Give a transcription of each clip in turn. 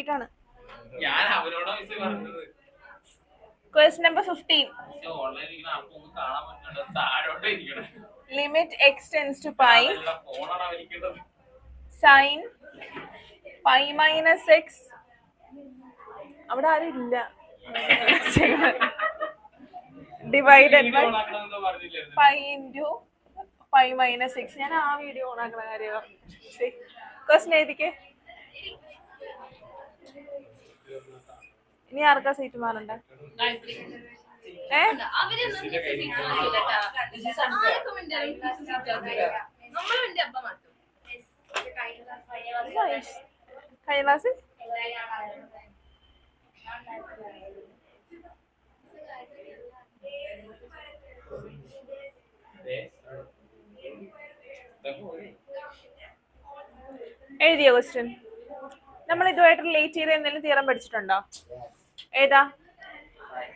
നോക്കിയിട്ടാണ്. Question number 15. Limit x tends to pi sin pi minus x. അവിടെ ആരും ഇല്ല. Divided by pi into pi minus x. ഞാൻ ആ വീഡിയോ ഓൺ ആക്കണ കാര്യം. ക്വസ്റ്റ്യൻ എഴുതിക്കേ. ഇനി ആർക്കാ സീറ്റ് മാറണ്ട? കൈലാസ് എഴുതിയോ ക്വസ്റ്റ്യൻ? നമ്മൾ ഇതുമായിട്ട് റിലേറ്റ് ചെയ്ത് എന്തെങ്കിലും തിയറം പഠിച്ചിട്ടുണ്ടോ? ഏതാ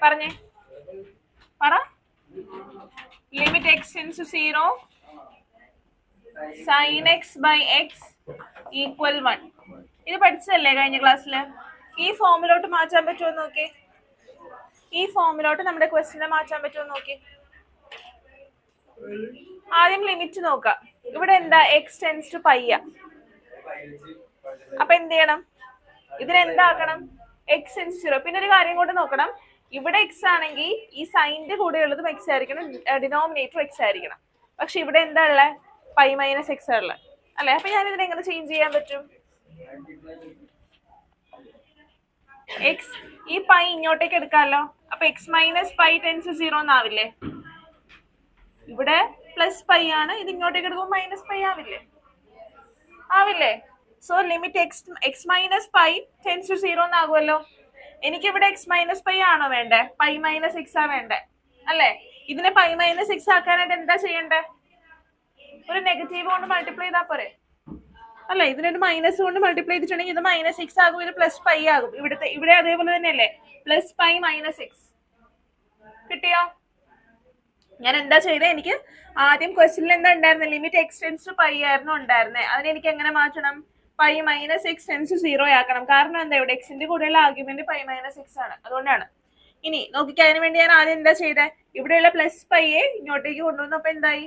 പറഞ്ഞേ, പറ. Limit x tends to 0 sin x by x equal 1. ഇത് പഠിച്ചതല്ലേ കഴിഞ്ഞ ക്ലാസ്സില്? ഈ ഫോമിലോട്ട് മാറ്റാൻ പറ്റുമോ നോക്കി. ഈ ഫോമിലോട്ട് നമ്മുടെ ക്വസ്റ്റിനെ മാറ്റാൻ പറ്റുമോ നോക്കി. ആദ്യം ലിമിറ്റ് നോക്കാം. ഇവിടെ എന്താ എക്സ് ടെൻസ് ടു പൈ. അപ്പൊ എന്ത് ചെയ്യണം? ഇതിനെന്താക്കണം? X tends 0. പിന്നെ ഒരു കാര്യം കൂടെ നോക്കണം. ഇവിടെ എക്സ് ആണെങ്കിൽ ഈ സൈനിന്റെ കൂടെ ഉള്ളതും എക്സ് ആയിരിക്കണം, ഡിനോമിനേറ്റർ എക്സ് ആയിരിക്കണം. പക്ഷെ ഇവിടെ എന്താ ഉള്ളത്? പൈ മൈനസ് എക്സ് ഉള്ളത് അല്ലെ? അപ്പൊ ഞാൻ ഇതിനെ എങ്ങനെ ചേഞ്ച് ചെയ്യാൻ പറ്റും? എക്സ് ഈ പൈ ഇങ്ങോട്ടേക്ക് എടുക്കാമല്ലോ. അപ്പൊ എക്സ് മൈനസ് പൈ ടെൻസ് 0 എന്നാവില്ലേ? ഇവിടെ പ്ലസ് പൈ ആണ്, ഇത് ഇങ്ങോട്ടേക്ക് എടുക്കുമ്പോൾ മൈനസ് പൈ ആവില്ലേ? ആവില്ലേ? So limit x minus pi tends to 0 എന്നാകുമല്ലോ. എനിക്കിവിടെ എക്സ് മൈനസ് പൈ ആണോ വേണ്ടേ? പൈ മൈനസ് എക്സ് ആ വേണ്ടേ അല്ലേ? ഇതിനെ പൈ മൈനസ് എക്സ് ആക്കാനായിട്ട് എന്താ ചെയ്യണ്ടേ? ഒരു നെഗറ്റീവ് കൊണ്ട് മൾട്ടിപ്ലൈ ചെയ്താൽ പോരെ അല്ലെ? ഇതിനൊരു മൈനസ് കൊണ്ട് മൾട്ടിപ്ലൈ ചെയ്തിട്ടുണ്ടെങ്കിൽ ഇത് മൈനസ് എക്സ് ആകും, ഇത് പ്ലസ് പൈ ആകും. ഇവിടെ അതേപോലെ തന്നെയല്ലേ? പ്ലസ് പൈ മൈനസ് എക്സ് കിട്ടിയോ? ഞാൻ എന്താ ചെയ്തേ? എനിക്ക് ആദ്യം ക്വസ്റ്റ്യനിൽ എന്താ ഉണ്ടായിരുന്നത്? Limit x tends to pi ആയിരുന്നു ഉണ്ടായിരുന്നത്. അതിന് എനിക്ക് എങ്ങനെ മാറ്റണം? Pi minus x tends to 0 ആക്കണം. കാരണം എന്താ? ഇവിടെ എക്സിന്റെ കൂടെയുള്ള ആർഗ്യുമെന്റ് പൈ മൈനസ് എക്സ് ആണ്, അതുകൊണ്ടാണ്. ഇനി നോക്കിക്കാൻ അതിന് വേണ്ടി ഞാൻ ആദ്യം എന്താ ചെയ്തേ? ഇവിടെയുള്ള പ്ലസ് പൈയെ ഇങ്ങോട്ടേക്ക് കൊണ്ടുവന്നു. അപ്പൊ എന്തായി?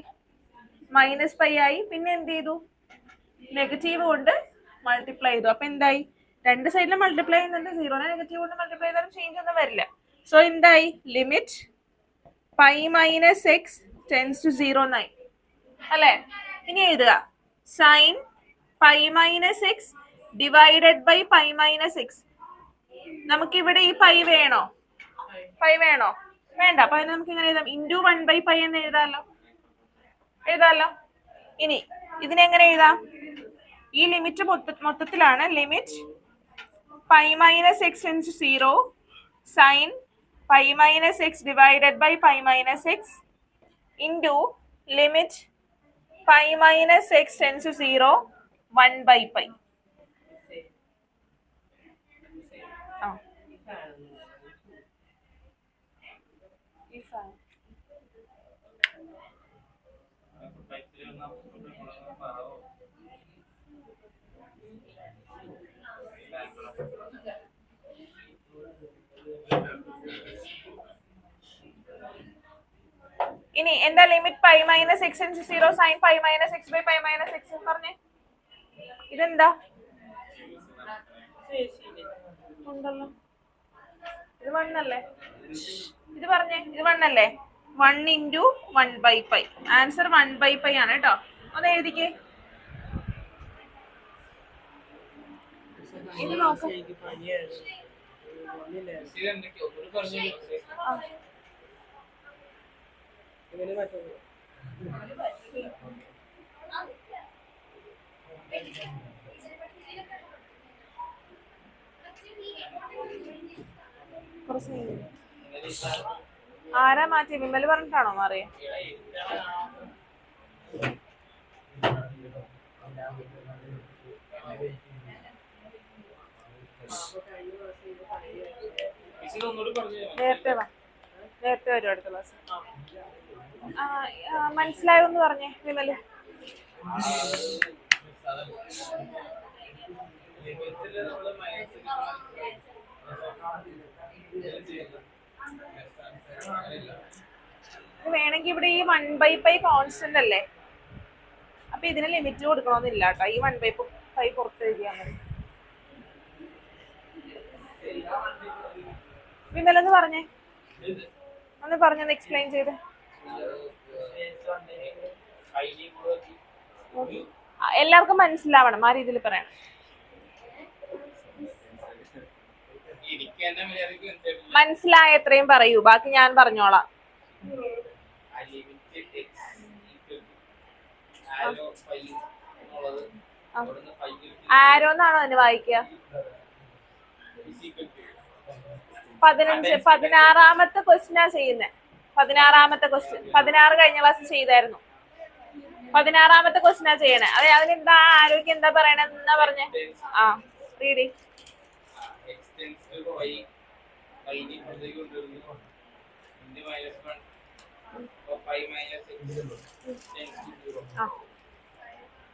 മൈനസ് പൈ ആയി. പിന്നെ എന്ത് ചെയ്തു? നെഗറ്റീവ് കൊണ്ട് മൾട്ടിപ്ലൈ ചെയ്തു. അപ്പൊ എന്തായി? രണ്ട് സൈഡിലും മൾട്ടിപ്ലൈ ചെയ്യുന്നുണ്ട്. 0നെ നെഗറ്റീവ് കൊണ്ട് മൾട്ടിപ്ലൈ ചെയ്താലും ചേഞ്ച് ഒന്നും വരില്ല. സോ എന്തായി? Limit pi minus x tends to 0 എന്നായി അല്ലെ? ഇനി എഴുതുക sine pi minus x divided by pi minus x. നമുക്കിവിടെ ഈ പൈ വേണോ? പൈ വേണോ? വേണ്ട. അപ്പൊ അതിന് നമുക്ക് ഇങ്ങനെ എഴുതാം, ഇൻറ്റു 1/π എന്ന് എഴുതാമല്ലോ. ഇനി ഇതിനെങ്ങനെ എഴുതാം? ഈ ലിമിറ്റ് മൊത്തത്തിലാണ്. Limit pi minus x tends to 0 sine pi minus x divided by pi minus x into limit pi minus x tends to 0 1/π. ഇനി എന്താ limit pi minus x tends to 0 sine pi minus x by pi minus x പറഞ്ഞേ? ഇതെന്താ? ഉണ്ടല്ലോ, ഇത് 1 അല്ലേ? ഇത് പറഞ്ഞേ, ഇത് 1 അല്ലേ? 1 ഇൻറ്റു 1/π. ആൻസർ 1/π ആണ് കേട്ടോ. അത് എഴുതിക്കേ. ഇത് നോക്കാം. ആരാ മാറ്റി? വിമല് പറഞ്ഞിട്ടാണോ മാറിയ? നേരത്തെ വരും അടുത്ത ക്ലാസ്. മനസ്സിലായോ എന്ന് പറഞ്ഞേ വിമല്. വേണമെങ്കിൽ ഇവിടെ ഈ 1/π കോൺസ്റ്റന്റ് അല്ലേ, അപ്പൊ ഇതിന് ലിമിറ്റ് കൊടുക്കണമെന്നില്ല കേട്ടോ. ഈ 1/π പുറത്ത് എഴുതിയാൽ മതി. വിമലൊന്ന് പറഞ്ഞേ, ഒന്ന് പറഞ്ഞൊന്ന് എക്സ്പ്ലെയിൻ ചെയ്ത്. എല്ലാവർക്കും മനസ്സിലാവണം, ആ രീതിയിൽ പറയണം. മനസ്സിലായ എത്രയും പറയൂ, ബാക്കി ഞാൻ പറഞ്ഞോളാം. ആരോന്നാണോ അതിന് വായിക്കുക? 16ാമത്തെ ക്വസ്റ്റ്യനാ ചെയ്യുന്നത്. 16ാമത്തെ ക്വസ്റ്റ്യൻ 16 കഴിഞ്ഞ ക്ലാസ് ചെയ്തായിരുന്നു. 16ാമത്തെ ക്വസ്റ്റ്യനാ ചെയ്യണേ. അതെ, അതിനെന്താ ആരോഗ്യം എന്താ പറയണേ എന്നാ പറഞ്ഞേ? ആ റീഡി.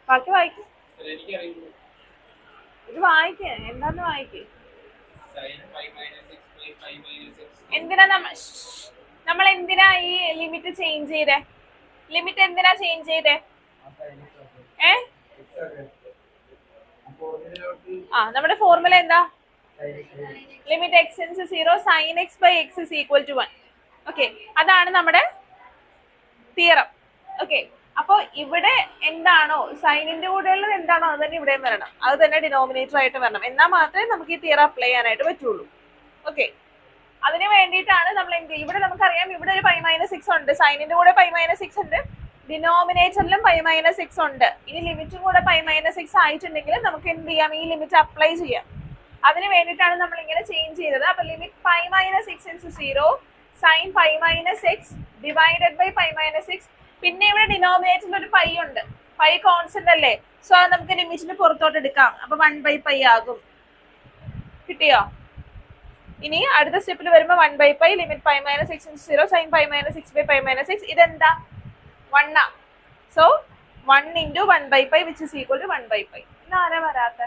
ബാക്കി വായിക്കും. ഇത് വായിക്കേ, എന്താന്ന് വായിക്കേ. എന്തിനാ നമ്മൾ എന്തിനാ ഈ ലിമിറ്റ് ചേഞ്ച് ചെയ്തേ? ലിമിറ്റ് എന്തിനാ ചേഞ്ച് ചെയ്തേ? നമ്മുടെ ഫോർമുല എന്താ? Limit x → 0 sin x by x is equal to 1. Okay, അതാണ് നമ്മുടെ തിയറം. ഓക്കെ, അപ്പൊ ഇവിടെ എന്താണോ സൈനിന്റെ കൂടെ ഉള്ളത് എന്താണോ അത് തന്നെ ഇവിടെയും വരണം, അത് തന്നെ ഡിനോമിനേറ്റർ ആയിട്ട് വരണം. എന്നാൽ മാത്രമേ നമുക്ക് ഈ തിയറം അപ്ലൈ ചെയ്യാനായിട്ട് പറ്റുള്ളൂ. ഓക്കെ, അതിന് വേണ്ടിയിട്ടാണ് നമ്മൾ ഇവിടെ നമുക്കറിയാം ഇവിടെ ഒരു π-6 ഉണ്ട്, സൈനിന്റെ കൂടെ π-6 ഉണ്ട്, ഡിനോമിനേറ്ററിലും π-6 ഉണ്ട്. ഇനി ലിമിറ്റും കൂടെ π-6 ആയിട്ടുണ്ടെങ്കിൽ നമുക്ക് എന്ത് ചെയ്യാം? ഈ ലിമിറ്റ് അപ്ലൈ ചെയ്യാം. അതിന് വേണ്ടിയിട്ടാണ് നമ്മൾ ഇങ്ങനെ ചേഞ്ച് ചെയ്തത്. അപ്പൊ limit π-6 × 0 sin π-x divided by π-6. പിന്നെ ഇവിടെ ഡിനോമിനേറ്ററിൽ ഒരു പൈ ഉണ്ട്, പൈ കോൺസ്റ്റന്റ് അല്ലേ, സോ അത് നമുക്ക് ലിമിറ്റിന് പുറത്തോട്ട് എടുക്കാം. അപ്പൊ 1/π ആകും. കിട്ടിയോ? ഇനി അടുത്ത സ്റ്റെപ്പിൽ വരുമ്പോ 1/π ലിമിറ്റ് π-6 × 0 sin π-6 by π-6. ഇതെന്താ? 1 ആ. So 1 × 1/π which is equal to 1/π. ഇന്നാരാ വരാത്ത?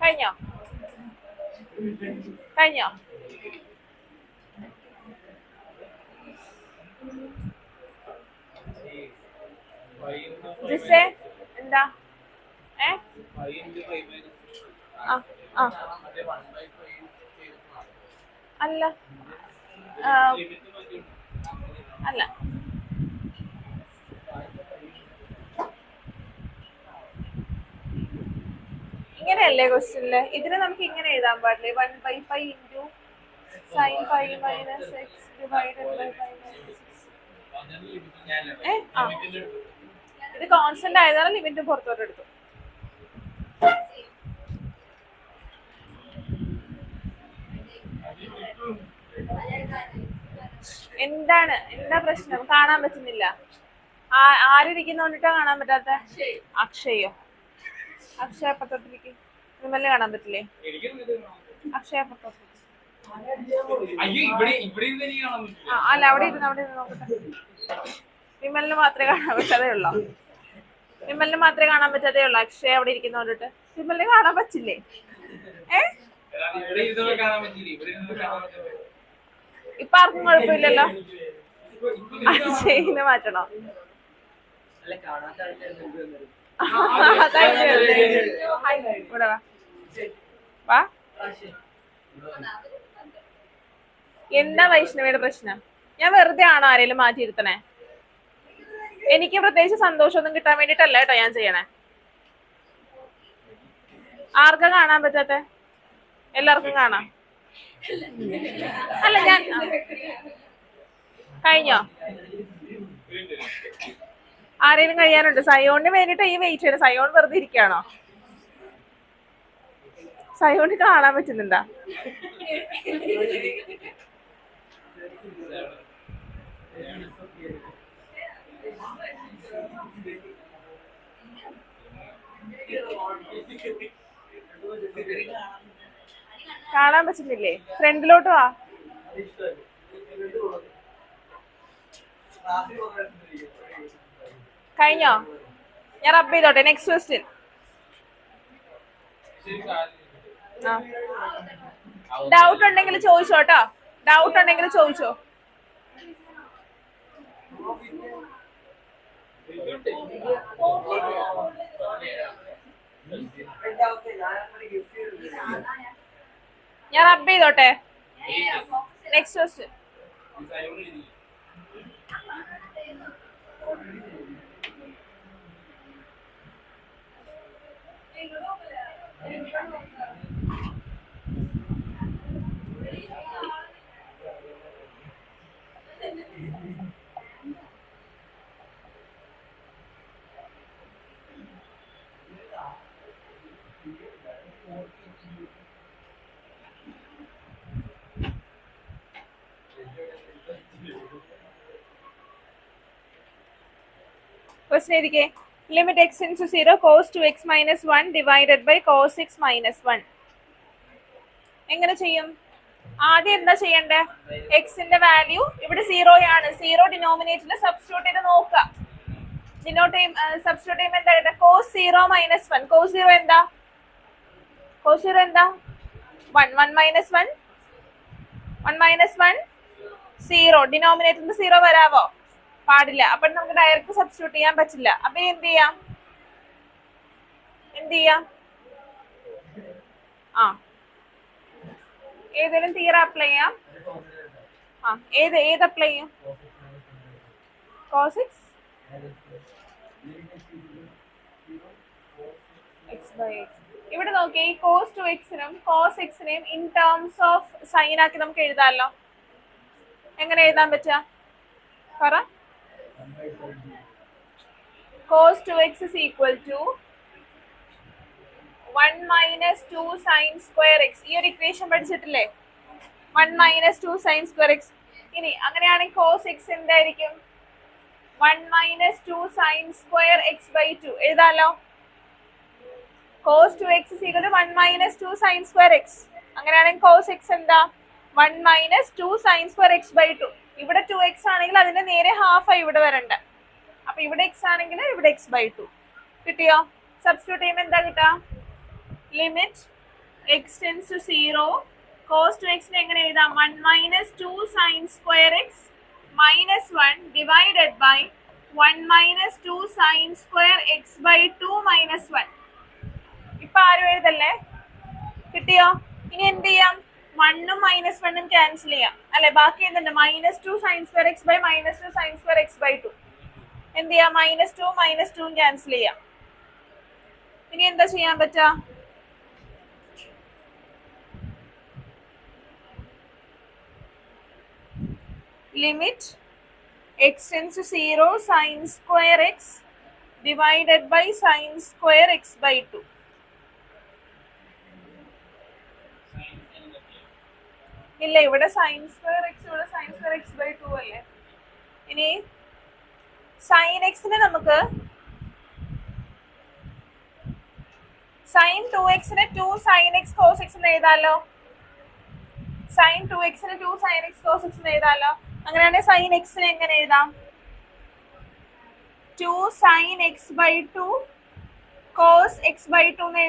കഴിഞ്ഞോ? കഴിഞ്ഞോ? ജിസേ എന്താ? അല്ല അല്ല, ഇങ്ങനെയല്ലേ ക്വസ്റ്റ്യനില്? ഇതിന് നമുക്ക് ഇങ്ങനെ എഴുതാൻ പാടില്ലേ? 1/π × sin π-x ഡിവൈഡഡ് ബൈ π-6. ഇത് കോൺസ്റ്റന്റ് ആയതാണ്, ലിമിറ്റ് പുറത്തോട്ട് എടുത്തു. എന്താണ് എന്താ പ്രശ്നം? കാണാൻ പറ്റുന്നില്ല. ആരിരിക്കുന്നോണ്ടിട്ടാ കാണാൻ പറ്റാത്ത? അക്ഷയോ? അക്ഷയ അപ്പുറത്തോട്ടിരിക്കും. വിമലിന് കാണാൻ പറ്റില്ലേ? അക്ഷയ അപ്പുറത്തോട്ട്. അല്ല, അവിടെ ഇരുന്ന് നോക്കട്ടെ. വിമലിന് മാത്രമേ കാണാൻ പറ്റാതേ ഉള്ളൂ. വിമലിന് മാത്രമേ കാണാൻ പറ്റാതേ ഉള്ളൂ. അക്ഷയ അവിടെ ഇരിക്കുന്നോണ്ടിട്ട് വിമലിന് കാണാൻ പറ്റില്ലേ? ഇപ്പൊ ആർക്കും കുഴപ്പമില്ലല്ലോ. അക്ഷയിന് മാറ്റണോ? ഇവിടെ വാ. എന്താ വൈഷ്ണവിയുടെ പ്രശ്നം? ഞാൻ വെറുതെ ആണോ ആരെങ്കിലും മാറ്റിയിരുത്തണേ? എനിക്ക് പ്രത്യേകിച്ച് സന്തോഷമൊന്നും കിട്ടാൻ വേണ്ടിട്ടല്ല കേട്ടോ ഞാൻ ചെയ്യണേ. ആർക്കാ കാണാൻ പറ്റാത്ത? എല്ലാവർക്കും കാണാം. അല്ല, ഞാൻ കഴിഞ്ഞോ? ആരെങ്കിലും കഴിയാനുണ്ട്? സയോണിന് വേണ്ടിട്ട് ഈ വെയിറ്റ് ചെയ്യണം. സയോൺ വെറുതെ ഇരിക്കുകയാണോ? സയോണിന് കാണാൻ പറ്റുന്നുണ്ടാ? കാണാൻ പറ്റുന്നില്ലേ? ഫ്രണ്ടിലോട്ട് വാ. കഴിഞ്ഞോ? ഞാൻ റബ്ബ് ചെയ്തോട്ടെ. Next question. ഡൗട്ട് ഉണ്ടെങ്കിൽ ചോദിച്ചോട്ടോ. ഡൗട്ട് ഉണ്ടെങ്കിൽ ചോദിച്ചോ. ഞാൻ റബ്ബ് ചെയ്തോട്ടെ. Next question. ക്വസ്റ്റ്യൻ എഴുതിക്കേ. Limit x → 0 cos 2x - 1 divided by cos x - 1. എങ്ങനെ ചെയ്യും? ആദ്യം എന്താ ചെയ്യണ്ടേ? എക്സിന്റെ വാല്യൂ ഇവിടെ 0 ആണ്. 0 ഡിനോമിനേറ്ററിൽ സബ്സ്റ്റിറ്റ്യൂട്ട് ചെയ്ത് നോക്കുക. സബ്സ്റ്റിറ്റ്യൂട്ട് ചെയ്യുമ്പോൾ എന്താ? cos 0 - 1. cos 0 എന്താ? cos 0 എന്താ? 1. 1 - 1 1 - 1 0. ഡിനോമിനേറ്ററിൽ 0 വരാവോ? പാടില്ല. അപ്പൊ നമുക്ക് ഡയറക്റ്റ് സബ്സ്റ്റിറ്റ്യൂട്ട് ചെയ്യാൻ പറ്റില്ല. അപ്പൊ എന്ത് ചെയ്യാം? ഏതെങ്കിലും തീര അപ്ലൈ ചെയ്യാം. ഏത് അപ്ലൈ ചെയ്യും? cos x x/x. ഇവിടെ നോക്കിയേ, ഈ cos 2x-നും cos x-നെയും ഇൻ ടേംസ് ഓഫ് സൈൻ ആക്കി നമുക്ക് എഴുതാമല്ലോ. എങ്ങനെ എഴുതാൻ പറ്റുക? പറ. cos 2x is equal to 1 - 2 sin square x. ഈ ഒരു ഇക്വേഷൻ പഠിച്ചിട്ടില്ലേ? 1 - 2 sin square x. ഇനി അങ്ങനെയാണെങ്കിൽ cos x എന്തായിരിക്കും? 1 - 2 sin square x/2 എഴുതാലോ. cos 2x is equal to 1 - 2 sin square x. അങ്ങനെയാണെങ്കിൽ cos x എന്താ? 1 - 2 sin square x/2. ഇവിടെ 2x ആണെങ്കിൽ അതിന്റെ നേരെ ഹാഫ് ആയി ഇവിടെ വരണ്ട. അപ്പൊ ഇവിടെ x ആണെങ്കിൽ ഇവിടെ x/2. കിട്ടിയോ? സബ്സ്റ്റിറ്റ്യൂട്ട് ചെയ്യുമ്പോൾ എന്താ കിട്ടാ? ലിമിറ്റ് x → 0 cos 2x എങ്ങനെ എഴുതാം? 1 - 2 sin square x - 1 divided by 1 - 2 sin square x/2 - 1. ഇപ്പൊ ആരും എഴുതല്ലേ? കിട്ടിയോ? ഇനി എന്ത് ചെയ്യാം? 1ഉം -1ഉം ക്യാൻസൽ ചെയ്യാം അല്ലെ? ബാക്കി എന്തുണ്ട്? -2 sin square x by -2 sin square x/2. എന്ത് ചെയ്യാം? -2 -2 ക്യാൻസൽ ചെയ്യാം. ഇനി എന്താ ചെയ്യാൻ പറ്റാ? Limit x → 0 sin square x divided by sin square x/2. ഇല്ല, ഇവിടെ sin square x, ഇവിടെ sin square x/2 അല്ലേ? ഇനി sin x-നെ നമുക്ക് sin 2x-നെ 2 sin x cos x എന്ന് എഴുതാലോ. sin 2x-നെ 2 sin x cos x എന്ന് എഴുതാലോ. അങ്ങനെയാണെങ്കിൽ sin x-നെ എങ്ങനെ എഴുതാം? 2 sin x/2 cos x/2 എന്ന്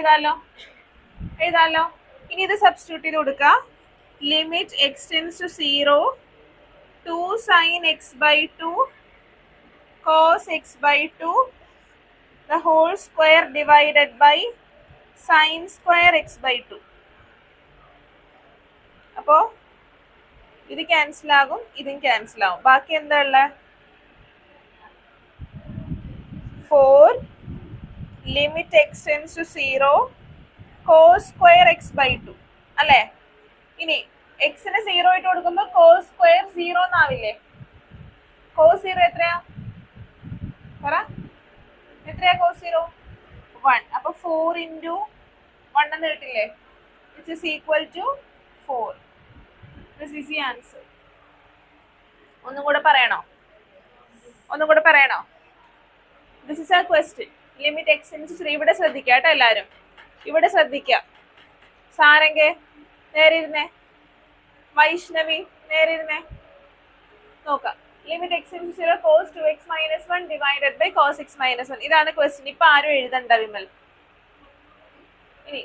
എഴുതാലോ. ഇനി ഇത് സബ്സ്റ്റിറ്റ്യൂട്ട് ചെയ്ത് കൊടുക്കുക. Limit x → 0 2 sin x/2 cos x/2 the whole square divided by sin square x/2. അപ്പോ ഇത് ക്യാൻസൽ ആകും, ഇതും ക്യാൻസൽ ആകും. ബാക്കി എന്താ ഉള്ളത്? 4 limit x → 0 cos square x/2 അല്ലേ? ഇനി x-ന് 0 ഇട്ട് കൊടുക്കുമ്പോൾ cos square 0 എന്നാവില്ലേ? cos 0 എത്രയാ? പറ. എത്രയാ cos 0? 1. അപ്പൊ 4 × 1 എന്ന് കിട്ടില്ലേ? which is equal to 4. This is the answer. ഒന്നും കൂടെ പറയണോ? This is a question. Limit x → 0. ഇവിടെ ശ്രദ്ധിക്കുക കേട്ടോ എല്ലാവരും. ഇവിടെ ശ്രദ്ധിക്കുക. സാരംഗെ നേരെ ഇരുന്നേ. വൈഷ്ണവി നേരെ ഇരുന്നേ. നോക്കാം. Limit x into 0 cos 2x - 1 divided by cos x - 1. ഇതാണ് ക്വസ്റ്റ്യൻ. ഇപ്പൊ ആരും എഴുതണ്ട വിമൽ. ഇനി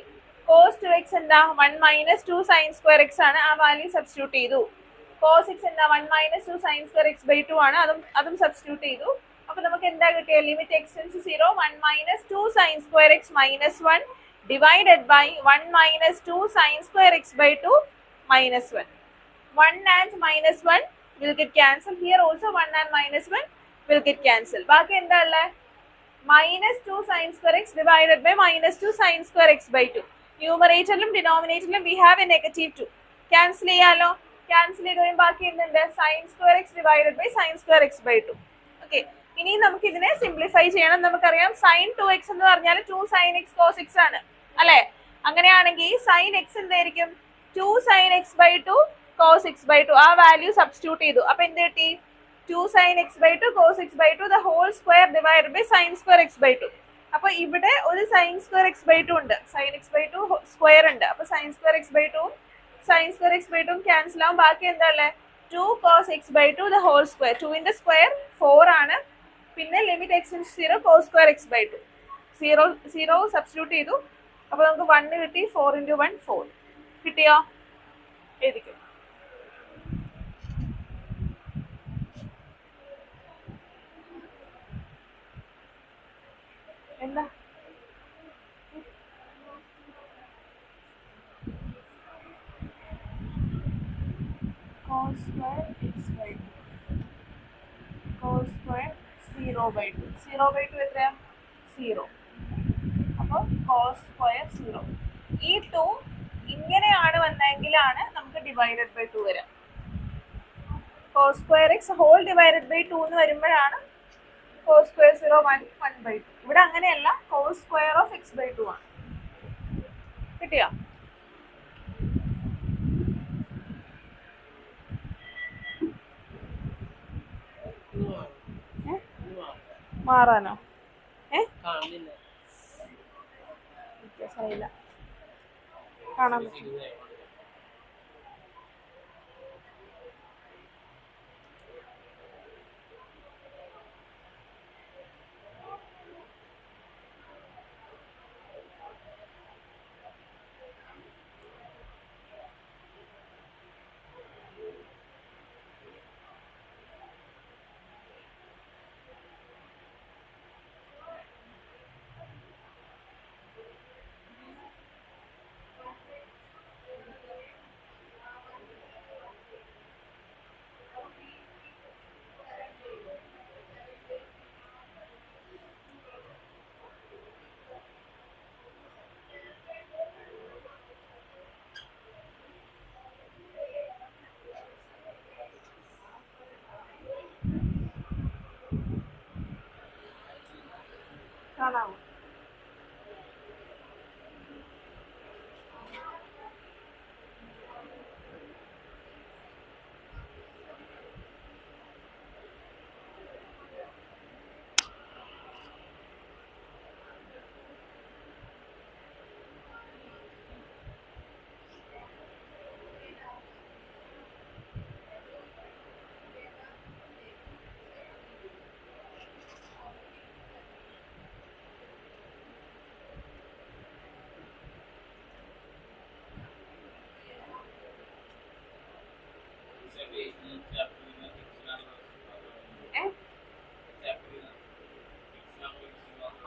cos 2x എന്താ 1 - 2 sin square x ആണ്. ആ വാല്യൂ സബ്സ്റ്റിറ്റ്യൂട്ട് ചെയ്തു. cos x എന്താ 1 - 2 sin square x/2 ആണ്. അതും സബ്സ്റ്റിറ്റ്യൂട്ട് ചെയ്തു. അപ്പൊ നമുക്ക് എന്താ കിട്ടിയ? Limit x tends 0 1 - 2 sin square x - 1 divided by 1 - 2 sin square x/2 minus 1. 1 and -1 will get cancelled. Here also 1 and -1 will get cancelled. ബാക്കി എന്താ ഉള്ളത്? -2 sin square x divided by -2 sin square x/2. ന്യൂമറേറ്ററിലും ഡിനോമിനേറ്ററിലും we have a -2. Cancel ചെയ്യാലോ. Cancel ചെയ്ത് കഴിയുമ്പോൾ ബാക്കി എന്തുണ്ട്? sin square x divided by sin square x/2. Okay, ഇനി നമുക്ക് ഇതിനെ സിംപ്ലിഫൈ ചെയ്യണം. നമുക്കറിയാം sin 2x എന്ന് പറഞ്ഞാൽ 2 sin x cos x ആണ് അല്ലെ? അങ്ങനെയാണെങ്കിൽ sin x എന്തായിരിക്കും? 2 sin x/2 cos x/2. ആ വാല്യൂ സബ്സ്റ്റിറ്റ്യൂട്ട് ചെയ്തു. അപ്പൊ എന്ത് കിട്ടി? 2 sin x/2 cos x/2 the whole square divided by sin square x/2. അപ്പൊ ഇവിടെ ഒരു sin square x/2 ഉണ്ട്. sin x/2 സ്ക്വയർ ഉണ്ട്. അപ്പൊ sin square x/2 sin square x/2 cancel ആവും. ബാക്കി എന്താ ഉള്ളത്? 2 cos x/2 the whole square. 2 ന്റെ സ്ക്വയർ 4 ആണ്. പിന്നെ limit x into 0 cos square x/2. 0 substitute ചെയ്തു. അപ്പൊ നമുക്ക് 1 കിട്ടി. 4 × 1 4. കിട്ടിയോ? എഴുതിക്കും. എന്താ cos square x/2 cos square 0/2. 0/2 എത്രയാ? 0. അപ്പോൾ cos square 0. ഈ 2 ഇങ്ങനെയാണ് വന്നെങ്കിലാണ് നമുക്ക് ഡിവൈഡഡ് ബൈ 2 വരാം. cos square x whole divided by 2 എന്ന് വരുമ്പോഴാണ് cos square 0 1/2. ഇവിടെ അങ്ങനെയല്ല, cos square of x/2 ആണ്. കിട്ടിയോ? മാറാനോ? വ്യത്യാസമില്ല, കാണാൻ പറ്റും. കാണാമോ?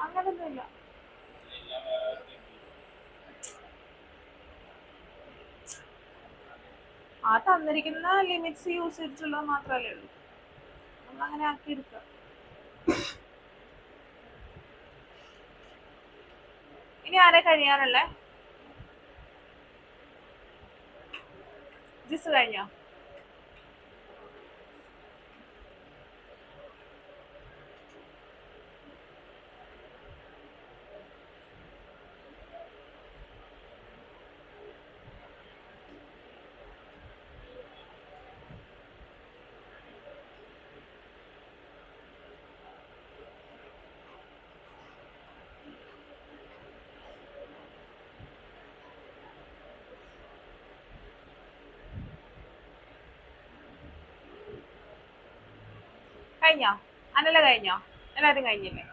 അങ്ങനൊന്നുമില്ല. ആ തന്നിരിക്കുന്ന ലിമിറ്റ്സ് യൂസ് ചെയ്തിട്ടുള്ളത് മാത്രമല്ലേ ഉള്ളൂ. നമ്മളങ്ങനെ ആക്കിയെടുക്കുക. ഇനി ആരെ കഴിയാനുള്ളേ? ജിസ് കഴിഞ്ഞോ? കഴിഞ്ഞോ? അനല കഴിഞ്ഞോ? എല്ലാവരും കഴിഞ്ഞില്ലേ?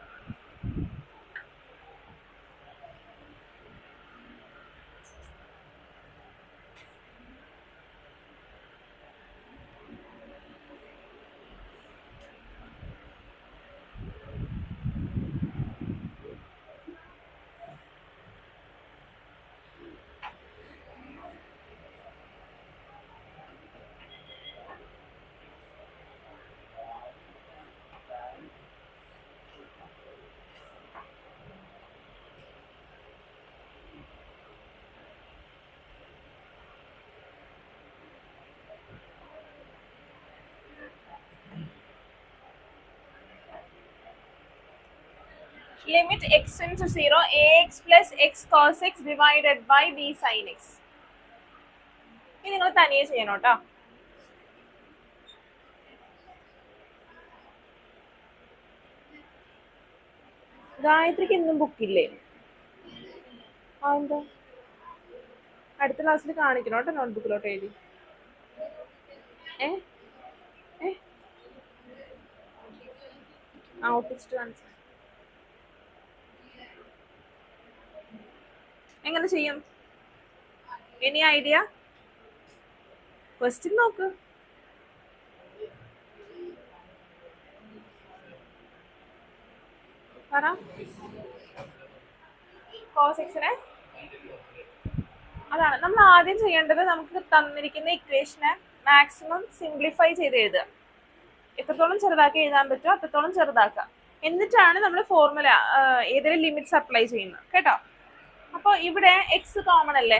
Limit x tends to 0, ax plus x cos x divided by b sin x. ഇനി നിങ്ങൾ തനിയെ ചെയ്യണം കേട്ടോ. ഗായത്രിക്ക് ഇന്നും ബുക്കില്ലേ? എന്താ അടുത്ത ക്ലാസ്സിൽ കാണിക്കണം കേട്ടോ, നോട്ട്ബുക്കിലോട്ട് എഴുതി. ഒട്ടിച്ചിട്ട് കാണിച്ചു. എങ്ങനെ ചെയ്യും? Any idea? ക്വസ്റ്റ്യൻ നോക്ക്. പറ. cos x നെ അതാണ് നമ്മൾ ആദ്യം ചെയ്യേണ്ടത്. നമുക്ക് തന്നിരിക്കുന്ന ഇക്വേഷനെ മാക്സിമം സിംപ്ലിഫൈ ചെയ്ത് എഴുതുക. എത്രത്തോളം ചെറുതാക്കി എഴുതാൻ പറ്റുമോ അത്രത്തോളം ചെറുതാക്കുക. എന്നിട്ടാണ് നമ്മൾ ഫോർമുല ഏതെങ്കിലും ലിമിറ്റ്സ് അപ്ലൈ ചെയ്യുന്നത് കേട്ടോ. അപ്പോൾ ഇവിടെ എക്സ് കോമൺ അല്ലേ?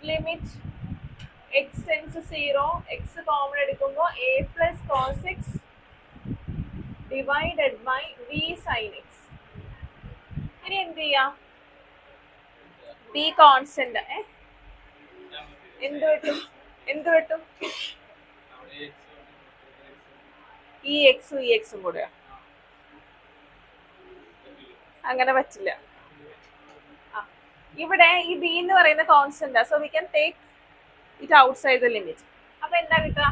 Limit x tends 0, x common എടുക്കുമ്പോൾ a plus cos x divided by B sine x. ഇനി എന്ത് ചെയ്യാം? B constant. എന്ത് വെട്ടും? ഈ എക്സും കൂടെ അങ്ങനെ പറ്റില്ല. ഇവിടെ ഈ ബി എന്ന് പറയുന്ന constant, so we can take it outside the limit. അപ്പൊ എന്താ കിട്ടുക?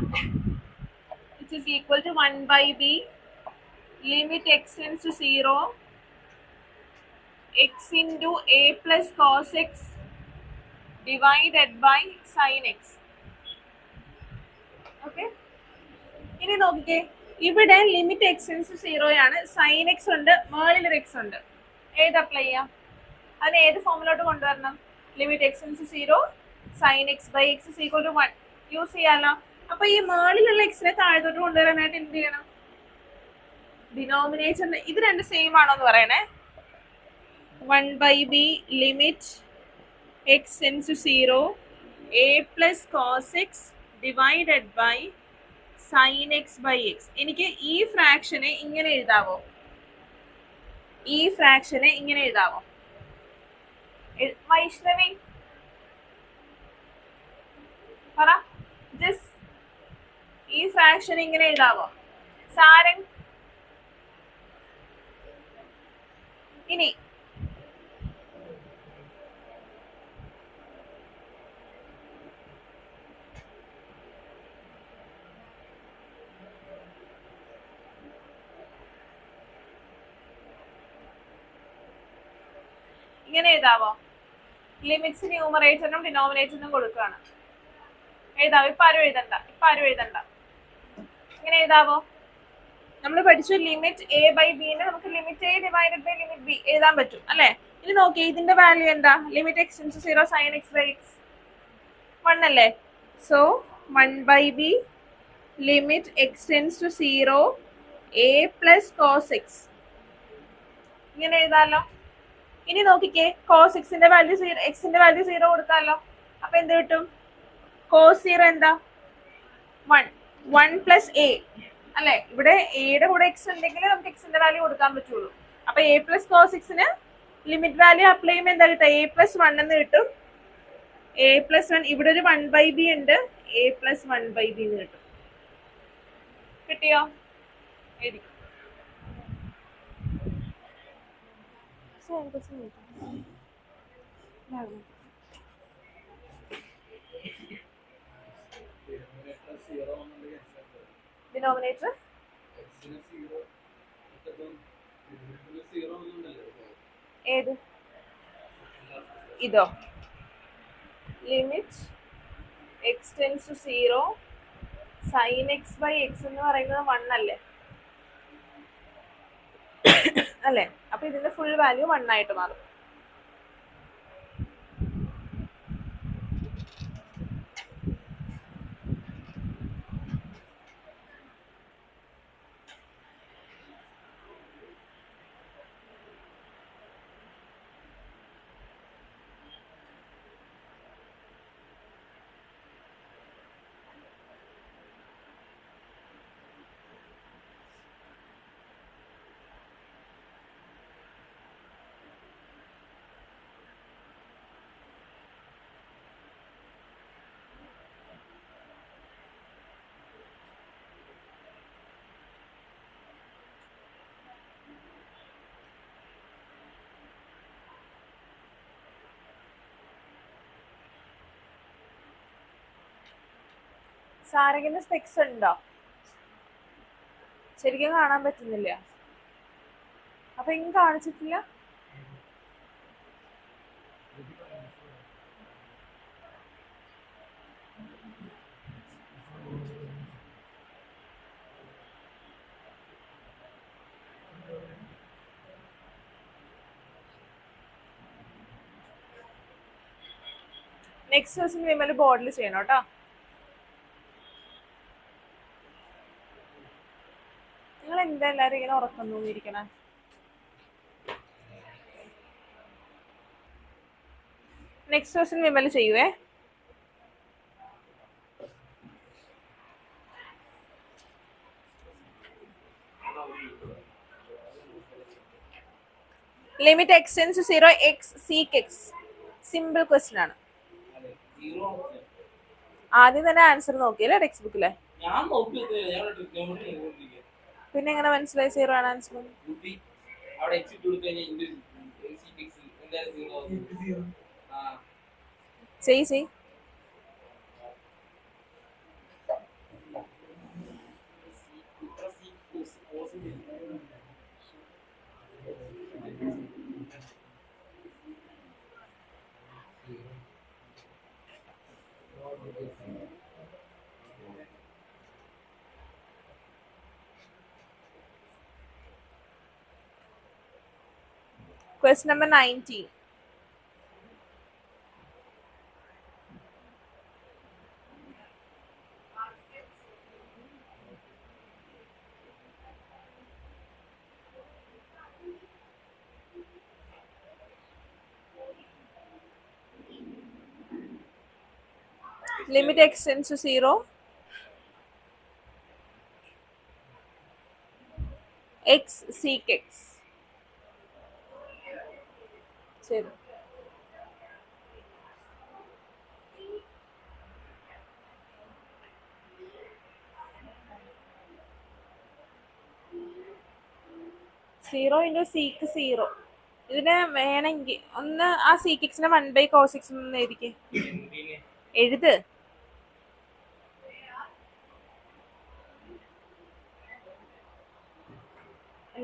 It is equal to 1/b limit x tends to 0 x into a plus cos x divided by sin x. Okay, ഇനി നോക്കിക്കേ, ഇവിടെ ലിമിറ്റ് എക്സ് ടെൻസ് ടു 0 ആണ്, sign X ഉണ്ട്, മേളിലൊരു X ഉണ്ട്. ഏത് അപ്ലൈ ചെയ്യാം? അതിന് ഏത് ഫോമിലോട്ട് കൊണ്ടുവരണം? Limit x tends to 0 sine x by x is equal to 1 use ചെയ്യാലോ. അപ്പൊ ഈ മേളിലുള്ള എക്സിനെ താഴത്തോട്ട് കൊണ്ടുവരാനായിട്ട് എന്ത് ചെയ്യണം? ഡിനോമിനേറ്ററിന് ഇത് രണ്ട് സെയിം ആണോ എന്ന് പറയണേ. 1/b limit x tends to 0 a plus cos x divided by sine x by x. എനിക്ക് ഈ ഫ്രാക്ഷനെ ഇങ്ങനെ എഴുതാവോ? വൈഷ്ണവി പറ. ജസ് ഈ ഫ്രാക്ഷൻ ഇങ്ങനെ എഴുതാവോ? സാരൻ ഇനി ഇങ്ങനെ എഴുതാവോ? ലിമിറ്റ്സ് ന്യൂമറേറ്ററിനും ഡിനോമിനേറ്ററിനും കൊടുക്കുകയാണ്. എഴുതാവോ? ഇപ്പൊ ആരും എഴുതണ്ട. ഇങ്ങനെ എഴുതാവോ? നമ്മൾ പഠിച്ചു ലിമിറ്റ് എ ബൈ ബിനെ നമുക്ക് limit A divided by limit B എഴുതാൻ പറ്റും അല്ലെ? ഇനി നോക്കിയേ, ഇതിന്റെ വാല്യൂ എന്താ? Limit x tends to 0 sine x by x 1 അല്ലേ? So 1/b limit x tends to 0 a plus cos x. ഇങ്ങനെ എഴുതാലോ. ഇനി നോക്കിക്കേ, കോസ് എക്സിന്റെ വാല്യൂ 0, എക്സിന്റെ വാല്യൂ 0 കൊടുക്കാമല്ലോ. അപ്പൊ എന്ത് കിട്ടും? കോസ് 0 എന്താ? 1 പ്ലസ് എ അല്ലെ? ഇവിടെ എയുടെ കൂടെ എക്സ് ഉണ്ടെങ്കിൽ നമുക്ക് എക്സിന്റെ വാല്യൂ കൊടുക്കാൻ പറ്റുള്ളൂ. അപ്പൊ എ പ്ലസ് കോസ് എക്സിന് ലിമിറ്റ് വാല്യൂ അപ്ലൈ ചെയ്യുമ്പോൾ എന്താ കിട്ടുക? a+1 എന്ന് കിട്ടും. a+1 ഇവിടെ ഒരു 1/b ഉണ്ട്, a+1/b എന്ന് കിട്ടും. കിട്ടിയോ? എഴുതി. ഡിനോമിനേറ്റർ ഏത്? ഇതോ? Limit x tends to 0 sine x by x എന്ന് പറയുന്നത് 1 അല്ലേ? അല്ലേ? അപ്പൊ ഇതിന്റെ ഫുൾ വാല്യൂ 1 ആയിട്ട് മാറും. സാരംഗിന്റെ സ്പെക്സ് ഉണ്ടോ? ശരിക്കും കാണാൻ പറ്റുന്നില്ല. അപ്പൊ ഇങ്ങ് കാണിച്ചിട്ടില്ല. നെക്സ്റ്റ് ദിവസം വിമൽ ബോർഡിൽ ചെയ്യണം കേട്ടോ. നിങ്ങൾ എന്താ എല്ലാരും ഇങ്ങനെ ഉറക്കം തോന്നിയിരിക്കണേ? നെക്സ്റ്റ് ദിവസം വിമൽ ചെയ്യുവേ. Limit x tends to 0 x sec x. Simple question ആണ്. ആദ്യം തന്നെ ആൻസർ നോക്കിയല്ലേ ടെക്സ്റ്റ് ബുക്കിലെ? പിന്നെ എങ്ങനെ മനസ്സിലായി 0 ആണ് ആൻസർ? ചെയ് Question number 19. Limit x tends to 0. X sec x. ശരി. Zero into seek 0. ഇതിനെ വേണമെങ്കിൽ ഒന്ന് ആ സീക്ക് എക്സിനെ 1/cos x എന്ന് എഴുത്.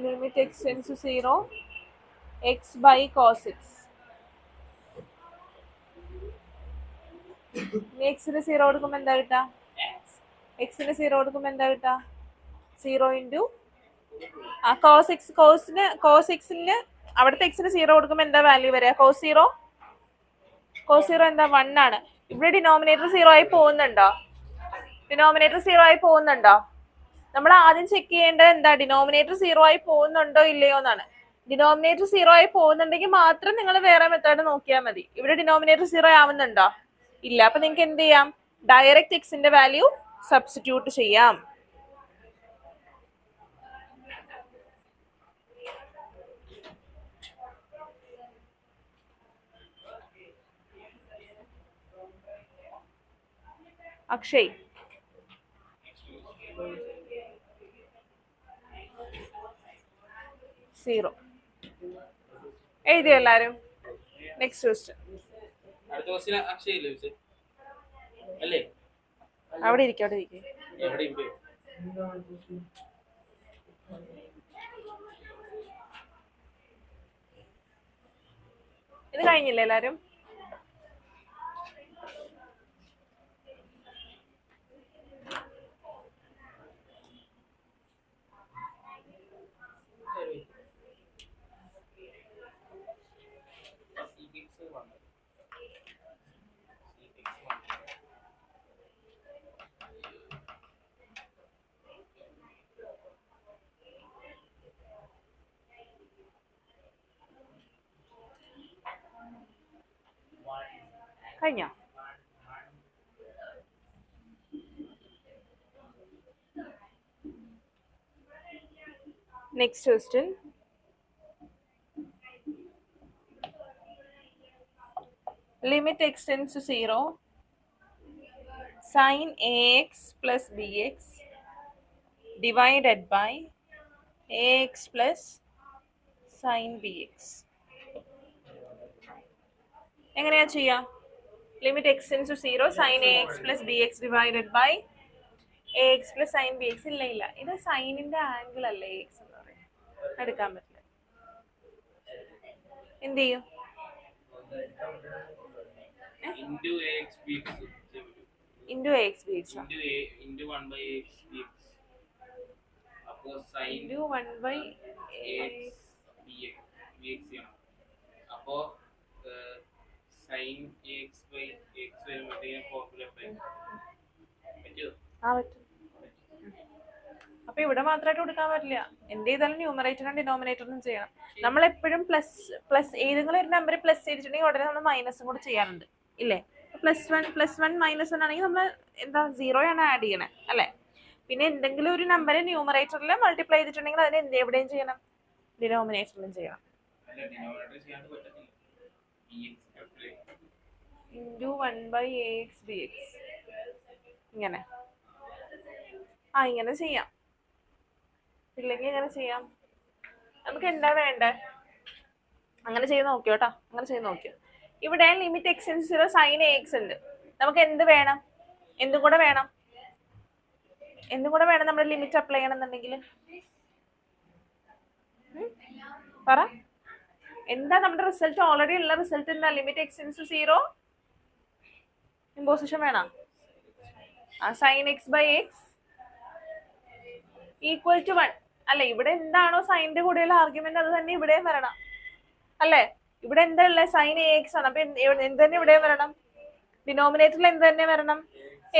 Limit x tends to 0 x/cos x. എക്സിന് 0 കൊടുക്കുമ്പോൾ എന്താ കിട്ടാ? എക്സിന് 0 കൊടുക്കുമ്പോൾ എന്താ കിട്ടാ? 0 ഇൻറ്റു cos x. cos x-ന് അവിടുത്തെ എക്സിന് 0 കൊടുക്കുമ്പോൾ എന്താ വാല്യൂ വരിക? cos 0 എന്താ 1 ആണ്. ഇവിടെ ഡിനോമിനേറ്റർ 0 ആയി പോകുന്നുണ്ടോ? നമ്മൾ ആദ്യം ചെക്ക് ചെയ്യേണ്ടത് എന്താ? ഡിനോമിനേറ്റർ 0 ആയി പോകുന്നുണ്ടോ ഇല്ലയോ എന്നാണ്. ഡിനോമിനേറ്റർ 0 ആയി പോകുന്നുണ്ടെങ്കിൽ മാത്രം നിങ്ങൾ വേറെ മെത്തേഡ് നോക്കിയാൽ മതി. ഇവിടെ ഡിനോമിനേറ്റർ 0 ആവുന്നുണ്ടോ? ഇല്ല. അപ്പൊ നിങ്ങൾക്ക് എന്ത് ചെയ്യാം? ഡയറക്റ്റ് എക്സിന്റെ വാല്യൂ സബ്സ്റ്റിറ്റ്യൂട്ട് ചെയ്യാം. അക്ഷയ്, സീറോ എഴുതിയോ എല്ലാരും? Next question. അവിടെ ഇരിക്കും. ഇത് കഴിഞ്ഞില്ലേ എല്ലാരും? കഴിഞ്ഞോ? Next question. Limit x tends to 0. Sin ax plus bx divided by ax plus sin bx. എങ്ങനെയാ ചെയ്യാം? Limit x tends to 0 sin ax plus bx divided by ax plus sin bx. ഇല്ല, ഇത് സൈനിന്റെ ആംഗിൾ അല്ലേ x എന്ന് പറയുന്നത്, എടുക്കാൻ പറ്റില്ല. എന്ത് ചെയ്യും? into ax bx into ax bx into 1 by ax bx അപ്പോൾ sin into 1 by ax bx ചെയ്യണം. അപ്പോൾ sin ax by x വരുമ്പോഴത്തേക്കും ഫോർമുല പറ്റുമോ? പറ്റും. അപ്പൊ ഇവിടെ മാത്രമായിട്ട് കൊടുക്കാൻ പറ്റില്ല. എന്ത് ചെയ്താലും ന്യൂമറേറ്ററും ഡിനോമിനേറ്ററും ചെയ്യണം. നമ്മൾ എപ്പോഴും പ്ലസ് ഏതെങ്കിലും ഒരു നമ്പർ പ്ലസ് ചെയ്തിട്ടുണ്ടെങ്കിൽ ഉടനെ നമ്മൾ മൈനസും കൂടെ ചെയ്യാറുണ്ട് ഇല്ലേ? +1 -1 ആണെങ്കിൽ നമ്മൾ എന്താ 0 ആണ് ആഡ് ചെയ്യണേ അല്ലെ? പിന്നെ എന്തെങ്കിലും ഒരു നമ്പർ ന്യൂമറേറ്ററിൽ മൾട്ടിപ്ലൈ ചെയ്തിട്ടുണ്ടെങ്കിൽ അതിന് എവിടെയും ചെയ്യണം? ഡിനോമിനേറ്ററിലും ചെയ്യണം. into 1 by ax bx ഇങ്ങനെ ഇങ്ങനെ ചെയ്യാം. ഇല്ലെങ്കിൽ എങ്ങനെ ചെയ്യാം? നമുക്ക് എന്താ വേണ്ടേ? അങ്ങനെ ചെയ്ത് നോക്കിയോ കേട്ടോ, അങ്ങനെ ചെയ്ത് നോക്കിയോ. ഇവിടെ ലിമിറ്റ് x → 0 sin ax ഉണ്ട്. നമുക്ക് എന്ത് വേണം? എന്തും കൂടെ വേണം നമ്മുടെ ലിമിറ്റ് അപ്ലൈ ചെയ്യണമെന്നുണ്ടെങ്കിൽ പറ. എന്താ നമ്മുടെ റിസൾട്ട്? ഓൾറെഡി ഉള്ള റിസൾട്ട് എന്താ? ലിമിറ്റ് x → 0 ഇമ്പോസിഷൻ വേണം. sin x by x equal to 1 അല്ലെ? ഇവിടെ എന്താണോ സൈനിന്റെ കൂടെയുള്ള ആർഗ്യുമെന്റ് അത് തന്നെ ഇവിടെയും വരണം അല്ലെ? ഇവിടെ എന്താ ഉള്ളത്? sin ax ആണ്. അപ്പൊ എന്ത് തന്നെ ഇവിടെയും വരണം. ഡിനോമിനേറ്ററിൽ എന്ത് തന്നെ വരണം?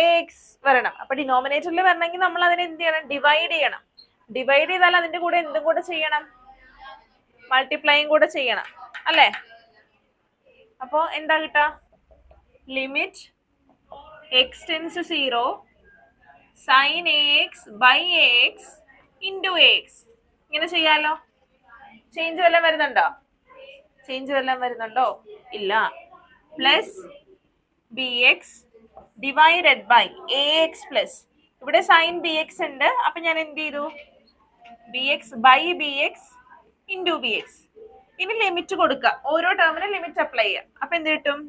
ax വരണം. അപ്പൊ ഡിനോമിനേറ്ററിൽ വരണമെങ്കിൽ നമ്മൾ അതിനെ എന്ത് ചെയ്യണം? ഡിവൈഡ് ചെയ്യണം. ഡിവൈഡ് ചെയ്താൽ അതിന്റെ കൂടെ എന്തും കൂടെ ചെയ്യണം? മൾട്ടിപ്ലൈയും കൂടെ ചെയ്യണം അല്ലെ? അപ്പൊ എന്താ കിട്ടാ? Limit x tends to 0 sin ax by ax into ax. ഇങ്ങനെ ചെയ്യാലോ. ചേഞ്ച് വല്ലതും വരുന്നുണ്ടോ? ഇല്ല. Plus bx divided by ax plus ഇവിടെ സൈൻ bx ഉണ്ട്. അപ്പൊ ഞാൻ എന്ത് ചെയ്തു? bx by bx into bx. ഇനി ലിമിറ്റ് കൊടുക്കുക. ഓരോ ടേമിനും ലിമിറ്റ് അപ്ലൈ ചെയ്യാം. അപ്പൊ എന്ത് കിട്ടും?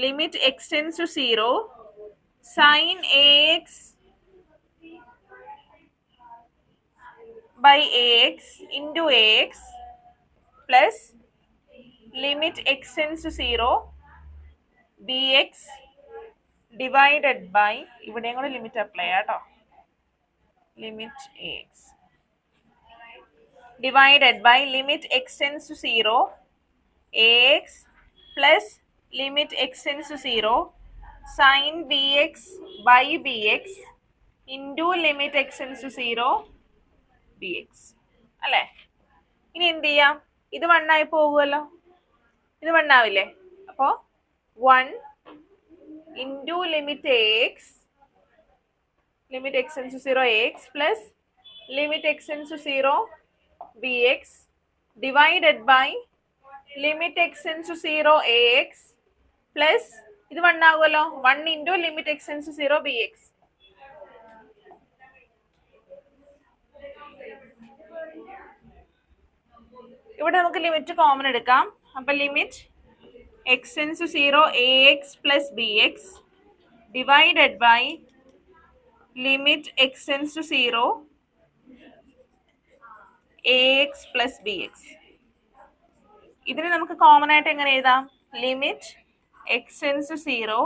Limit x tends to 0 sin ax by ax into ax plus limit x tends to 0 bx divided by ഇവിടെയും കൂടെ ലിമിറ്റ് അപ്ലൈ ചെയ്യാം കേട്ടോ. Limit ax divided by limit x tends to 0 ax plus limit x tends to 0 sin bx by bx into limit x tends to 0 bx അല്ലേ? ഇനി എന്ത് ചെയ്യാം? ഇത് 1 ആയി പോകുമല്ലോ. ഇത് 1 ആവില്ലേ? അപ്പോ 1 into limit x tends to 0 ax plus limit x tends to 0 bx divided by limit x tends to 0 ax plus ഇത് 1 ആകുമല്ലോ. 1 into limit x tends to 0 bx. ഇവിടെ നമുക്ക് ലിമിറ്റ് കോമൺ എടുക്കാം. അപ്പൊ limit x tends to 0 ax plus bx divided by limit x tends to 0 ax plus B x. ഇതിന് നമുക്ക് common ആയിട്ട് എങ്ങനെ എഴുതാം? Limit x tends to 0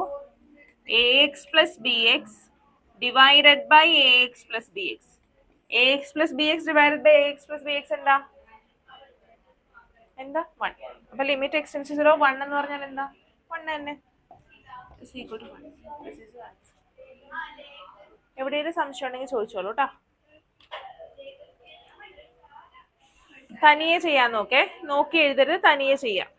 ax plus B x divided by ax plus B x. ax plus B x divided by ax plus B x എന്താ? 1. അപ്പൊ limit x tends to 0 1 എന്ന് പറഞ്ഞാൽ എന്താ? 1 തന്നെ. എവിടെയെങ്കിലും സംശയം ഉണ്ടെങ്കിൽ ചോദിച്ചോളൂ കേട്ടോ. തനിയെ ചെയ്യാൻ നോക്കി എഴുതരുത്, തനിയെ ചെയ്യാം.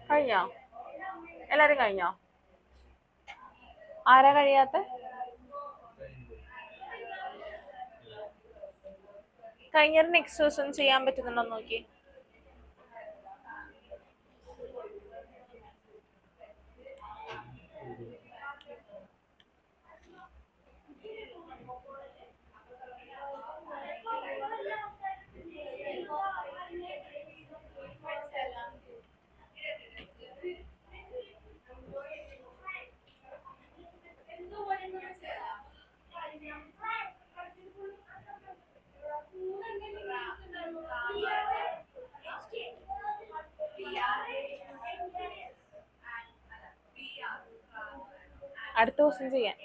കഴിഞ്ഞോ? എല്ലാരും കഴിഞ്ഞോ? ആരാ കഴിയാത്ത? കഴിഞ്ഞൊരു നെക്സ്റ്റ് ദിവസം ചെയ്യാൻ പറ്റുന്നുണ്ടോ നോക്കി. അടുത്ത ദിവസം ചെയ്യാൻ.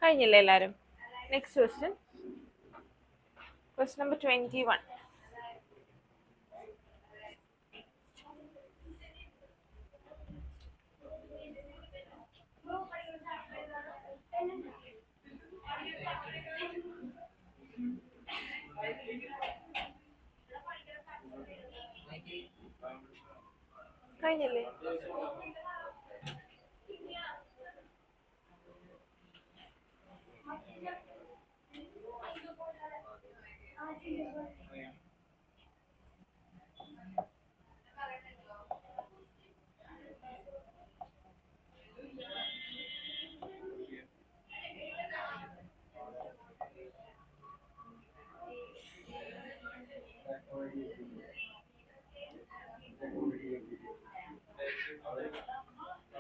കഴിഞ്ഞില്ലേ എല്ലാരും? Next question, question number 21. കഴിഞ്ഞില്ലേ?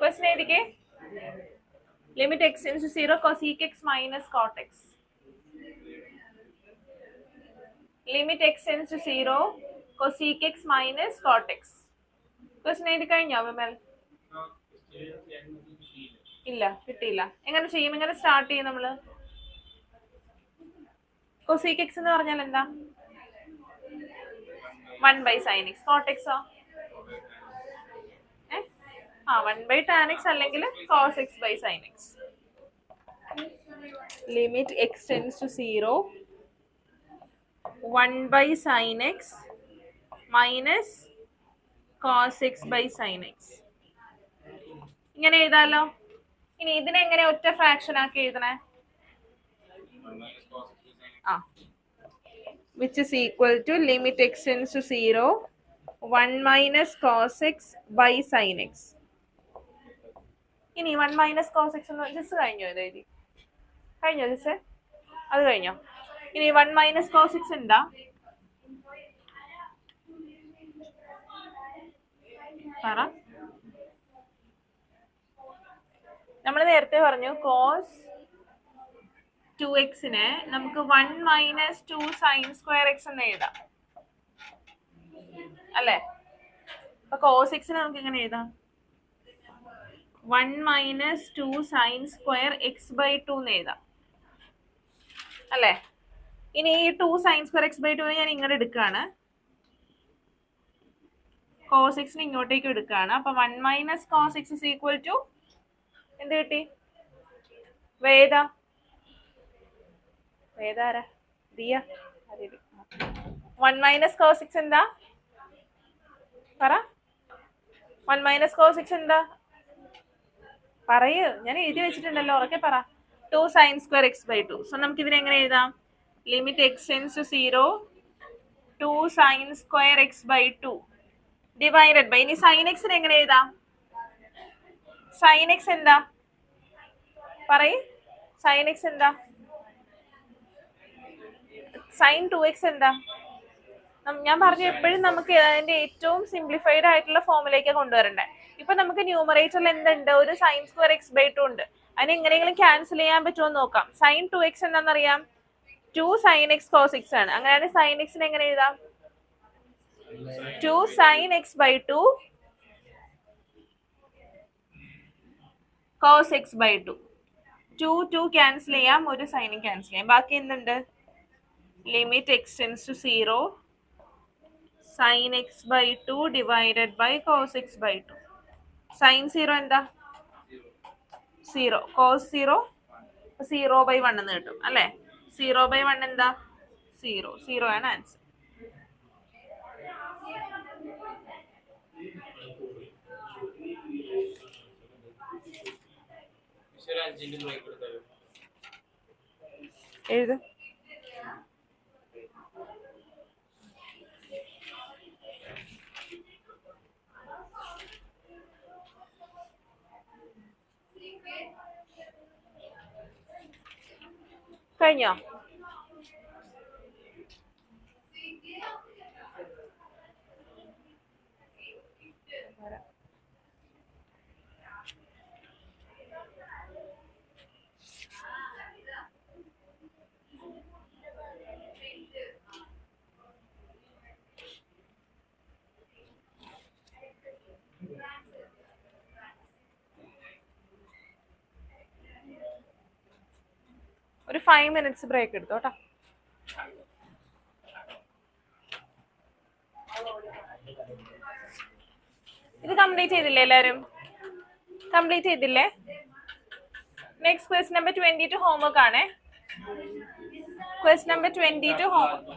क्वेश्चन एदिके limit x tends to 0 cosec x minus cot x. Limit x tends to 0 cosec x minus cot x. Question एदि കഴിഞ്ഞോ വിമൽ? ഇല്ല, കിട്ടിയില്ല. എങ്ങനെ ചെയ്യും? എങ്ങനെ സ്റ്റാർട്ട് ചെയ്യും നമ്മള്? കൊസീക് എക്സ് എന്ന് പറഞ്ഞാൽ എന്താ? 1/sin x. കോട്ട് എക്സോ? 1/tan x അല്ലെങ്കിൽ cos x/sin x. Limit x tends to 0 1/sin x minus cos x/sin x. ഇങ്ങനെ എഴുതാലോ. ഇനി ഇതിനെങ്ങനെ ഒറ്റ ഫ്രാക്ഷൻ ആക്കി എഴുതണേ? 1 minus cos x by sin x. Which is equal to limit x tends to 0 1 minus cos x by sin x. ഇനി 1 minus cos x എന്ന് ജിസ് കഴിഞ്ഞോ? ഇത് എഴുതി കഴിഞ്ഞോ ജിസ്? അത് കഴിഞ്ഞോ? ഇനി 1 minus cos x എന്താ? പറ. നമ്മൾ നേരത്തെ പറഞ്ഞു cos 2x നമുക്ക് 1 minus 2 sin square x എന്ന് എഴുതാം അല്ലേ? അപ്പൊ cos x നമുക്ക് എങ്ങനെ എഴുതാം? 1 minus 2 sin square x/2 എന്ന് എഴുതാം അല്ലേ? ഇനി ഈ 2 sin square x/2 ഞാൻ ഇങ്ങനെ എടുക്കുകയാണ്, cos x ഇങ്ങോട്ടേക്ക് എടുക്കുകയാണ്. അപ്പൊ 1 minus cos x is equal to എന്ത് കിട്ടി? വേദ ആരാ? ദിയ. 1 minus cos x എന്താ? പറ. 1 minus cos x എന്താ? പറയൂ, ഞാൻ എഴുതി വെച്ചിട്ടുണ്ടല്ലോ, ഉറക്കെ പറ. 2 sin square x/2. സോ നമുക്ക് ഇതിനെ എങ്ങനെ എഴുതാം? Limit x tends to 0 2 sin square x/2 divided by. ഇനി sin x എങ്ങനെ എഴുതാം? sin x എന്താ? പറയ്. sin x എന്താ? sin 2x എന്താ? ഞാൻ പറഞ്ഞു എപ്പോഴും നമുക്ക് അതിന്റെ ഏറ്റവും സിംപ്ലിഫൈഡ് ആയിട്ടുള്ള ഫോമിലേക്ക് കൊണ്ടുവരണ്ടേ. ഇപ്പൊ നമുക്ക് ന്യൂമറേറ്ററിൽ എന്തുണ്ട്? ഒരു sin square x/2 ഉണ്ട്. അതിന് എങ്ങനെയെങ്കിലും ക്യാൻസൽ ചെയ്യാൻ പറ്റുമോ നോക്കാം. sin 2x എന്താണെന്നറിയാം? 2 sin x cos x ആണ്. അങ്ങനെയാണ് sin x എങ്ങനെ എഴുതാം? 2 sin x/2 cos x/2. 2 cancel ചെയ്യാം, ഒരു സൈനും ക്യാൻസൽ ചെയ്യാം. ബാക്കി എന്തുണ്ട്? Limit x tends to 0 sin x/2 divided by cos x/2. sin 0 എന്താ? 0. cos 0 0/1 എന്ന് കിട്ടും അല്ലേ? 0/1 എന്താ? 0 ആണ് ആൻസർ. എഴുത്. കഴിഞ്ഞോ? ഒരു 5 minutes ബ്രേക്ക് എടുത്തോ കേട്ടോ. ഇത് കംപ്ലീറ്റ് ചെയ്തില്ലേ എല്ലാരും? കംപ്ലീറ്റ് ചെയ്തില്ലേ? നെക്സ്റ്റ് ക്വസ്റ്റ്യൻ നമ്പർ 22 ഹോംവർക്ക് ആണേ. Question number 22 homework.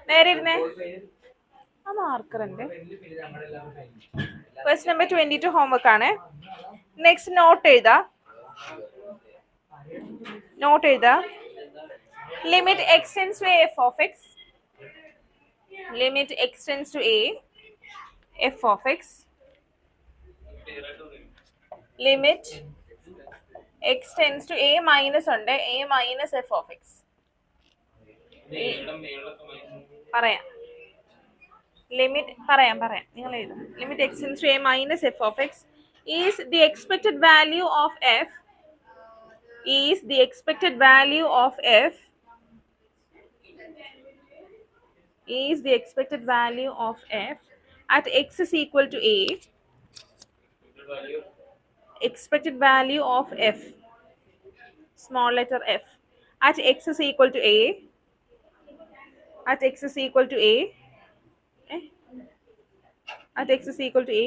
നേരെ ഇരുന്നേ. ആ മാർക്കർ ഉണ്ട്. ക്വസ്റ്റ്യൻ നമ്പർ 22 ഹോംവർക്ക് ആണ്. നെക്സ്റ്റ് നോട്ട് എഴുതാ. Limit x tends to a f of x. Limit x tends to a f of x. Limit x tends to a minus ഉണ്ട് a minus f of x. പറയാം limit പറയാം നിങ്ങൾ എഴുതും. Limit x tends to a minus f of x is the expected value of f is the expected value of f is the expected value of f at x is equal to a. Expected value of f, small letter f, at x is equal to a, at x is equal to a, at x is equal to a,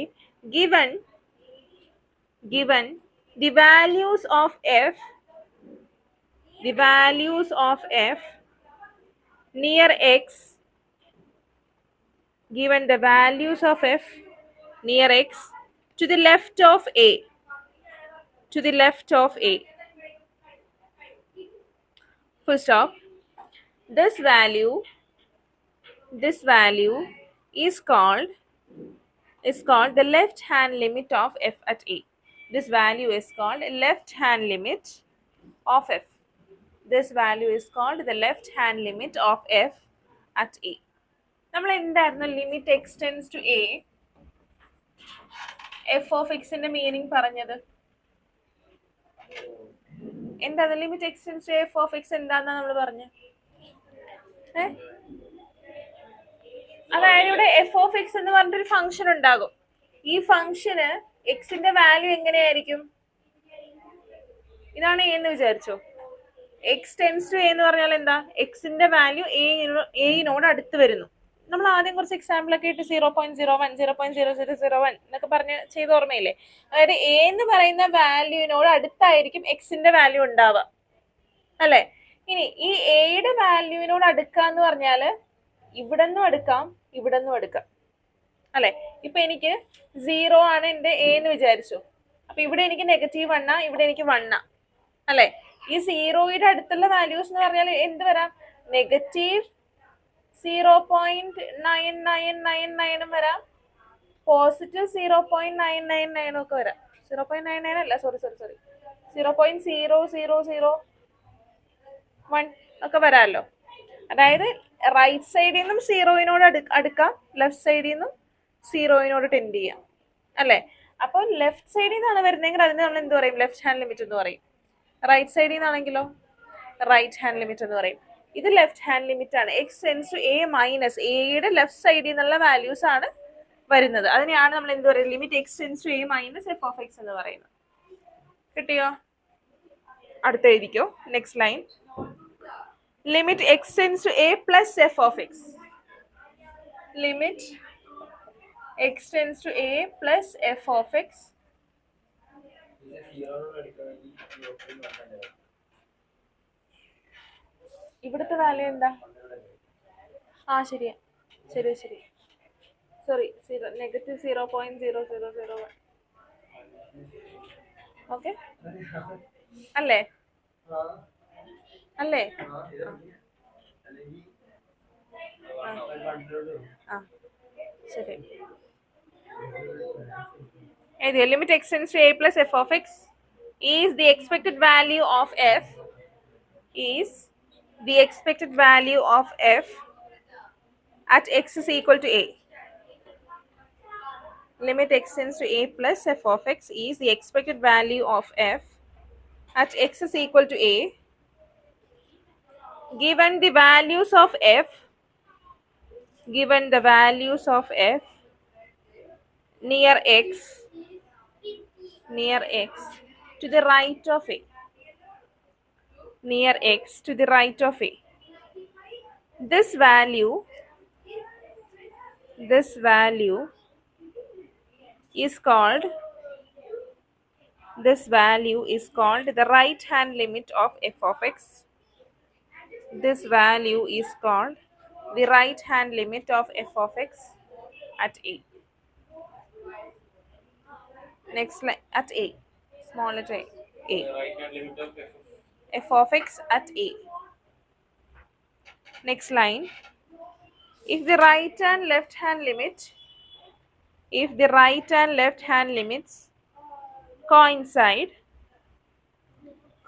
given the values of f, the values of f near x, given the values of f near x to the left of a, to the left of a. Full stop. This value is called the left hand limit of f at a. This value is called left hand limit of f. This value is called the left hand limit of f at a. നമ്മൾ എന്തായിരുന്നു limit x tends to a f of x ന്റെ meaning പറഞ്ഞത്? എന്താണ് limit x tends to a f of x എന്താണെന്നാ നമ്മൾ പറഞ്ഞു? അതായത് ഇവിടെ F of x എന്ന് പറഞ്ഞിട്ടൊരു ഫംഗ്ഷൻ ഉണ്ടാകും. ഈ ഫംഗ്ഷന് എക്സിന്റെ വാല്യൂ എങ്ങനെയായിരിക്കും? ഇതാണ് എ എന്ന് വിചാരിച്ചോ. എക്സ് ടെൻസ് ടു എ എന്ന് പറഞ്ഞാൽ എന്താ? എക്സിന്റെ വാല്യൂ എയിനോട് അടുത്ത് വരുന്നു. നമ്മൾ ആദ്യം കുറച്ച് എക്സാമ്പിൾ ഒക്കെ ഇട്ട് 0.01 0.0001 എന്നൊക്കെ പറഞ്ഞ് ചെയ്ത് ഓർമ്മയില്ലേ? അതായത് എ എന്ന് പറയുന്ന വാല്യൂവിനോട് അടുത്തായിരിക്കും എക്സിന്റെ വാല്യൂ ഉണ്ടാവുക അല്ലെ? ഇനി ഈ എയുടെ വാല്യൂവിനോട് അടുക്കാന്ന് പറഞ്ഞാല് ഇവിടെ നിന്നും എടുക്കാം ഇവിടെ നിന്നും എടുക്കാം അല്ലെ? ഇപ്പൊ എനിക്ക് 0 ആണ് എന്റെ എ എന്ന് വിചാരിച്ചു. അപ്പൊ ഇവിടെ എനിക്ക് -1 ഇവിടെ എനിക്ക് 1 അല്ലെ? ഈ 0യുടെ അടുത്തുള്ള വാല്യൂസ് എന്ന് പറഞ്ഞാൽ എന്ത് വരാം? -0.9999 വരാം, +0.999 ഒക്കെ വരാം. 0.99 അല്ല, സോറി 0.0001 ഒക്കെ വരാമല്ലോ. അതായത് റൈറ്റ് സൈഡിൽ നിന്നും 0യോട് അടുക്കാം, ലെഫ്റ്റ് സൈഡിൽ നിന്നും 0യോട് ടെൻഡ് ചെയ്യാം അല്ലെ? അപ്പോൾ ലെഫ്റ്റ് സൈഡിൽ നിന്നാണ് വരുന്നതെങ്കിൽ അതിന് നമ്മൾ എന്ത് പറയും? ലെഫ്റ്റ് ഹാൻഡ് ലിമിറ്റ് എന്ന് പറയും. റൈറ്റ് സൈഡിൽ നിന്നാണെങ്കിലോ റൈറ്റ് ഹാൻഡ് ലിമിറ്റ് എന്ന് പറയും. ഇത് ലെഫ്റ്റ് ഹാൻഡ് ലിമിറ്റ് ആണ്. X tends to A minus എയുടെ ലെഫ്റ്റ് സൈഡിൽ നിന്നുള്ള വാല്യൂസ് ആണ് വരുന്നത്. അതിനെയാണ് നമ്മൾ എന്ത് പറയുന്നത്? Limit x tends to A minus F of x എന്ന് പറയുന്നത്. കിട്ടിയോ? അടുത്ത എഴുതിക്കോ. Next line. Limit x tends to A plus F of x. Limit x tends to A plus F of x. ഇവിടുത്തെ വാല്യൂ എന്താ? ശരിയാ, ശരി സോറി, -0.0001. ഓക്കെ അല്ലേ? ശരി. limit x tends to a plus f of x is the expected value of f at x is equal to a. Limit x tends to a plus f of x is the expected value of f at x is equal to a, given the values of f near x to the right of a. Near x to the right of a. This value is called the right hand limit of f of x. This value is called the right hand limit of f of x at a. Next line, at a, small letter a. Right hand limit of f of x at a. Next line. If the right and left hand limits coincide,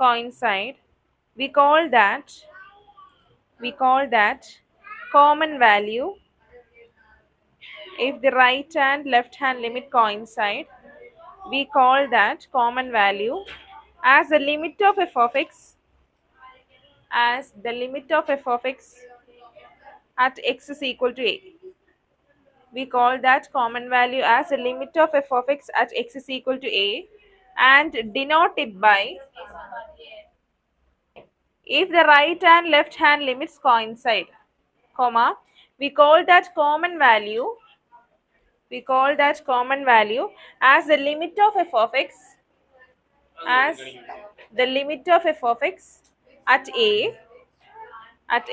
coincide, we call that common value. If the right and left hand limit coincide, we call that common value as the limit of f of x at x is equal to a. We call that common value as the limit of f of x at x is equal to a, and denote it by if the right and left hand limits coincide, comma, we call that common value as the limit of f of x at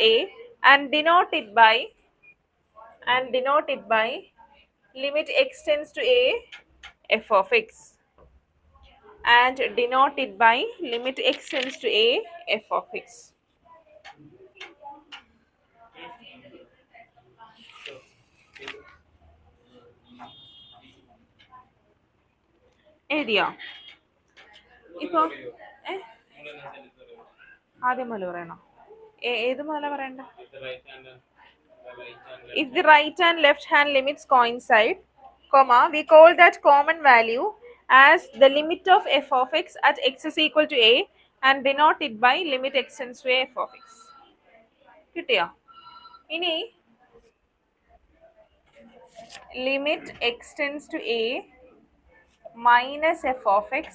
a and denote it by limit x tends to a f of x, and denote it by limit x tends to a f of x. എഴുതിയോ? ഇപ്പൊ ആദ്യം മുതൽ പറയണോ? ഏത് മുതല പറയണ്ട? If the right and left hand limits coincide, comma, we call that common value as the limit of f of x at x is equal to a, and denote it by limit x tends to a f of x. കിട്ടിയോ? ഇനി limit x tends to a minus f of x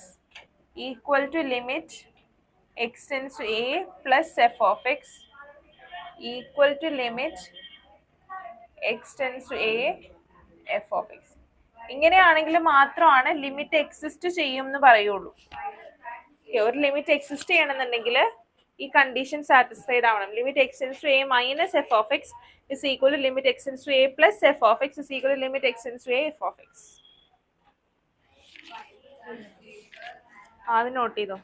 equal to limit x tends to a plus f of x equal to limit x tends to a f of x. ഇങ്ങനെയാണെങ്കിൽ മാത്രമാണ് limit exist ചെയ്യും എന്ന് പറയുള്ളൂ. ഒരു limit exist ചെയ്യണമെന്നുണ്ടെങ്കിൽ ഈ condition satisfied ആവണം. Limit x tends to A minus F of x is equal to limit x tends to A plus F of x is equal to limit x tends to A F of x. അത് note ചെയ്തോ.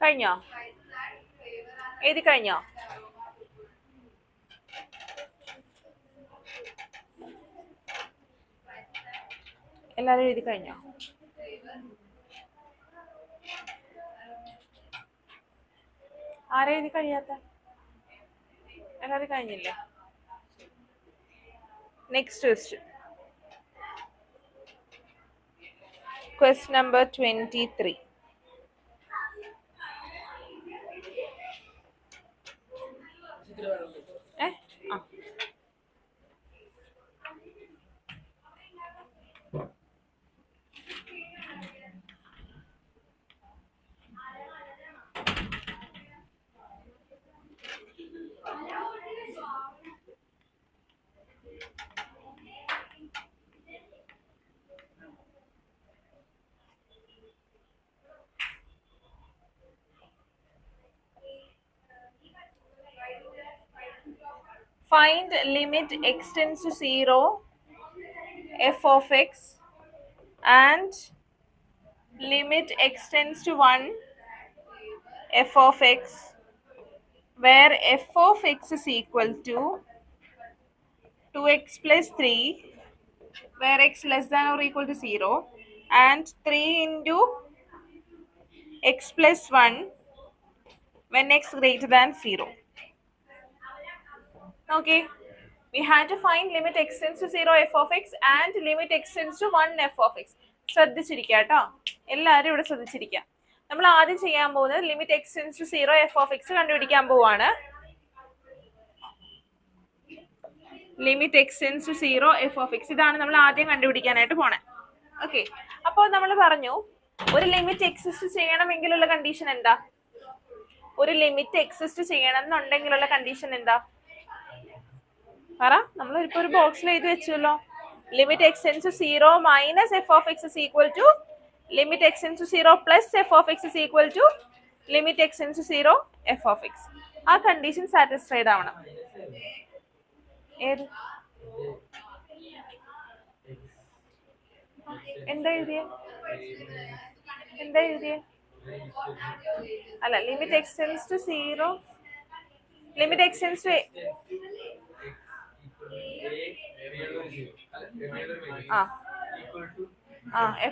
കഴിഞ്ഞോ? എഴുതി കഴിഞ്ഞോ? എല്ലാവരും എഴുതി കഴിഞ്ഞോ? ആരാ എഴുതി കഴിയാത്ത? എല്ലാവരും കഴിഞ്ഞില്ലേ? Next question. Question number 23. Find limit x tends to 0 f of x and limit x tends to 1 f of x, where f of x is equal to 2x plus 3, where x less than or equal to 0, and 3 into x plus 1 when x greater than 0. Okay, we had to find limit x tends to 0 f of x and limit x tends to 1 f of x. ശ്രദ്ധിച്ചിരിക്കുക കേട്ടോ, എല്ലാവരും ഇവിടെ ശ്രദ്ധിച്ചിരിക്കുക. നമ്മൾ ആദ്യം ചെയ്യാൻ പോകുന്നത് limit x tends to 0 f of x കണ്ടുപിടിക്കാൻ പോവാണ്. Limit x tends to 0 f of x, ഇതാണ് നമ്മൾ ആദ്യം കണ്ടുപിടിക്കാനായിട്ട് പോണേ. ഓക്കെ, അപ്പോൾ നമ്മൾ പറഞ്ഞു ഒരു ലിമിറ്റ് എക്സിസ്റ്റ് ചെയ്യണമെങ്കിലുള്ള കണ്ടീഷൻ എന്താ? ഒരു ലിമിറ്റ് എക്സിസ്റ്റ് ചെയ്യണം എന്നുണ്ടെങ്കിലുള്ള കണ്ടീഷൻ എന്താ പറ? നമ്മൾ ഇപ്പൊ ഒരു ബോക്സിൽ എഴുതി വെച്ചല്ലോ. limit x tends to 0 minus f of x is equal to limit x tends to 0 plus f of x is equal to limit x tends to 0 f of x. ആ condition satisfied ആവണം. ഏത് എന്താ എഴുതിയ അല്ല limit x tends to 0 limit x tends to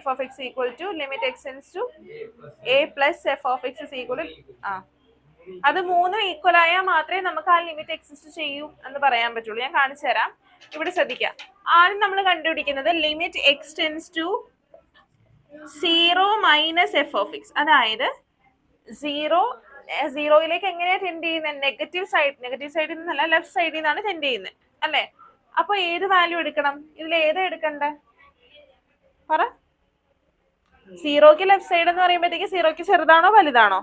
f of x equal to limit x tends to a plus f of x is equal to അത് മൂന്നും equal ആയാൽ മാത്രമേ നമുക്ക് ആ ലിമിറ്റ് എക്സിസ്റ്റ് ചെയ്യൂ എന്ന് പറയാൻ പറ്റുള്ളൂ. ഞാൻ കാണിച്ചു തരാം. ഇവിടെ ശ്രദ്ധിക്കാം. ആദ്യം നമ്മൾ കണ്ടുപിടിക്കുന്നത് limit x tends to 0 minus F of x. അതായത് സീറോയിലേക്ക് എങ്ങനെയാ ടെൻഡ് ചെയ്യുന്നത്? നെഗറ്റീവ് സൈഡിൽ നിന്നല്ല, ലെഫ്റ്റ് സൈഡിൽ നിന്നാണ് ടെൻഡ് ചെയ്യുന്നത് അല്ലേ? അപ്പൊ ഏത് വാല്യൂ എടുക്കണം? ഇതിൽ ഏതാ എടുക്കണ്ടേ പറ? സീറോക്ക് ലെഫ്റ്റ് സൈഡ് എന്ന് പറയുമ്പോഴത്തേക്ക് സീറോക്ക് ചെറുതാണോ വലുതാണോ?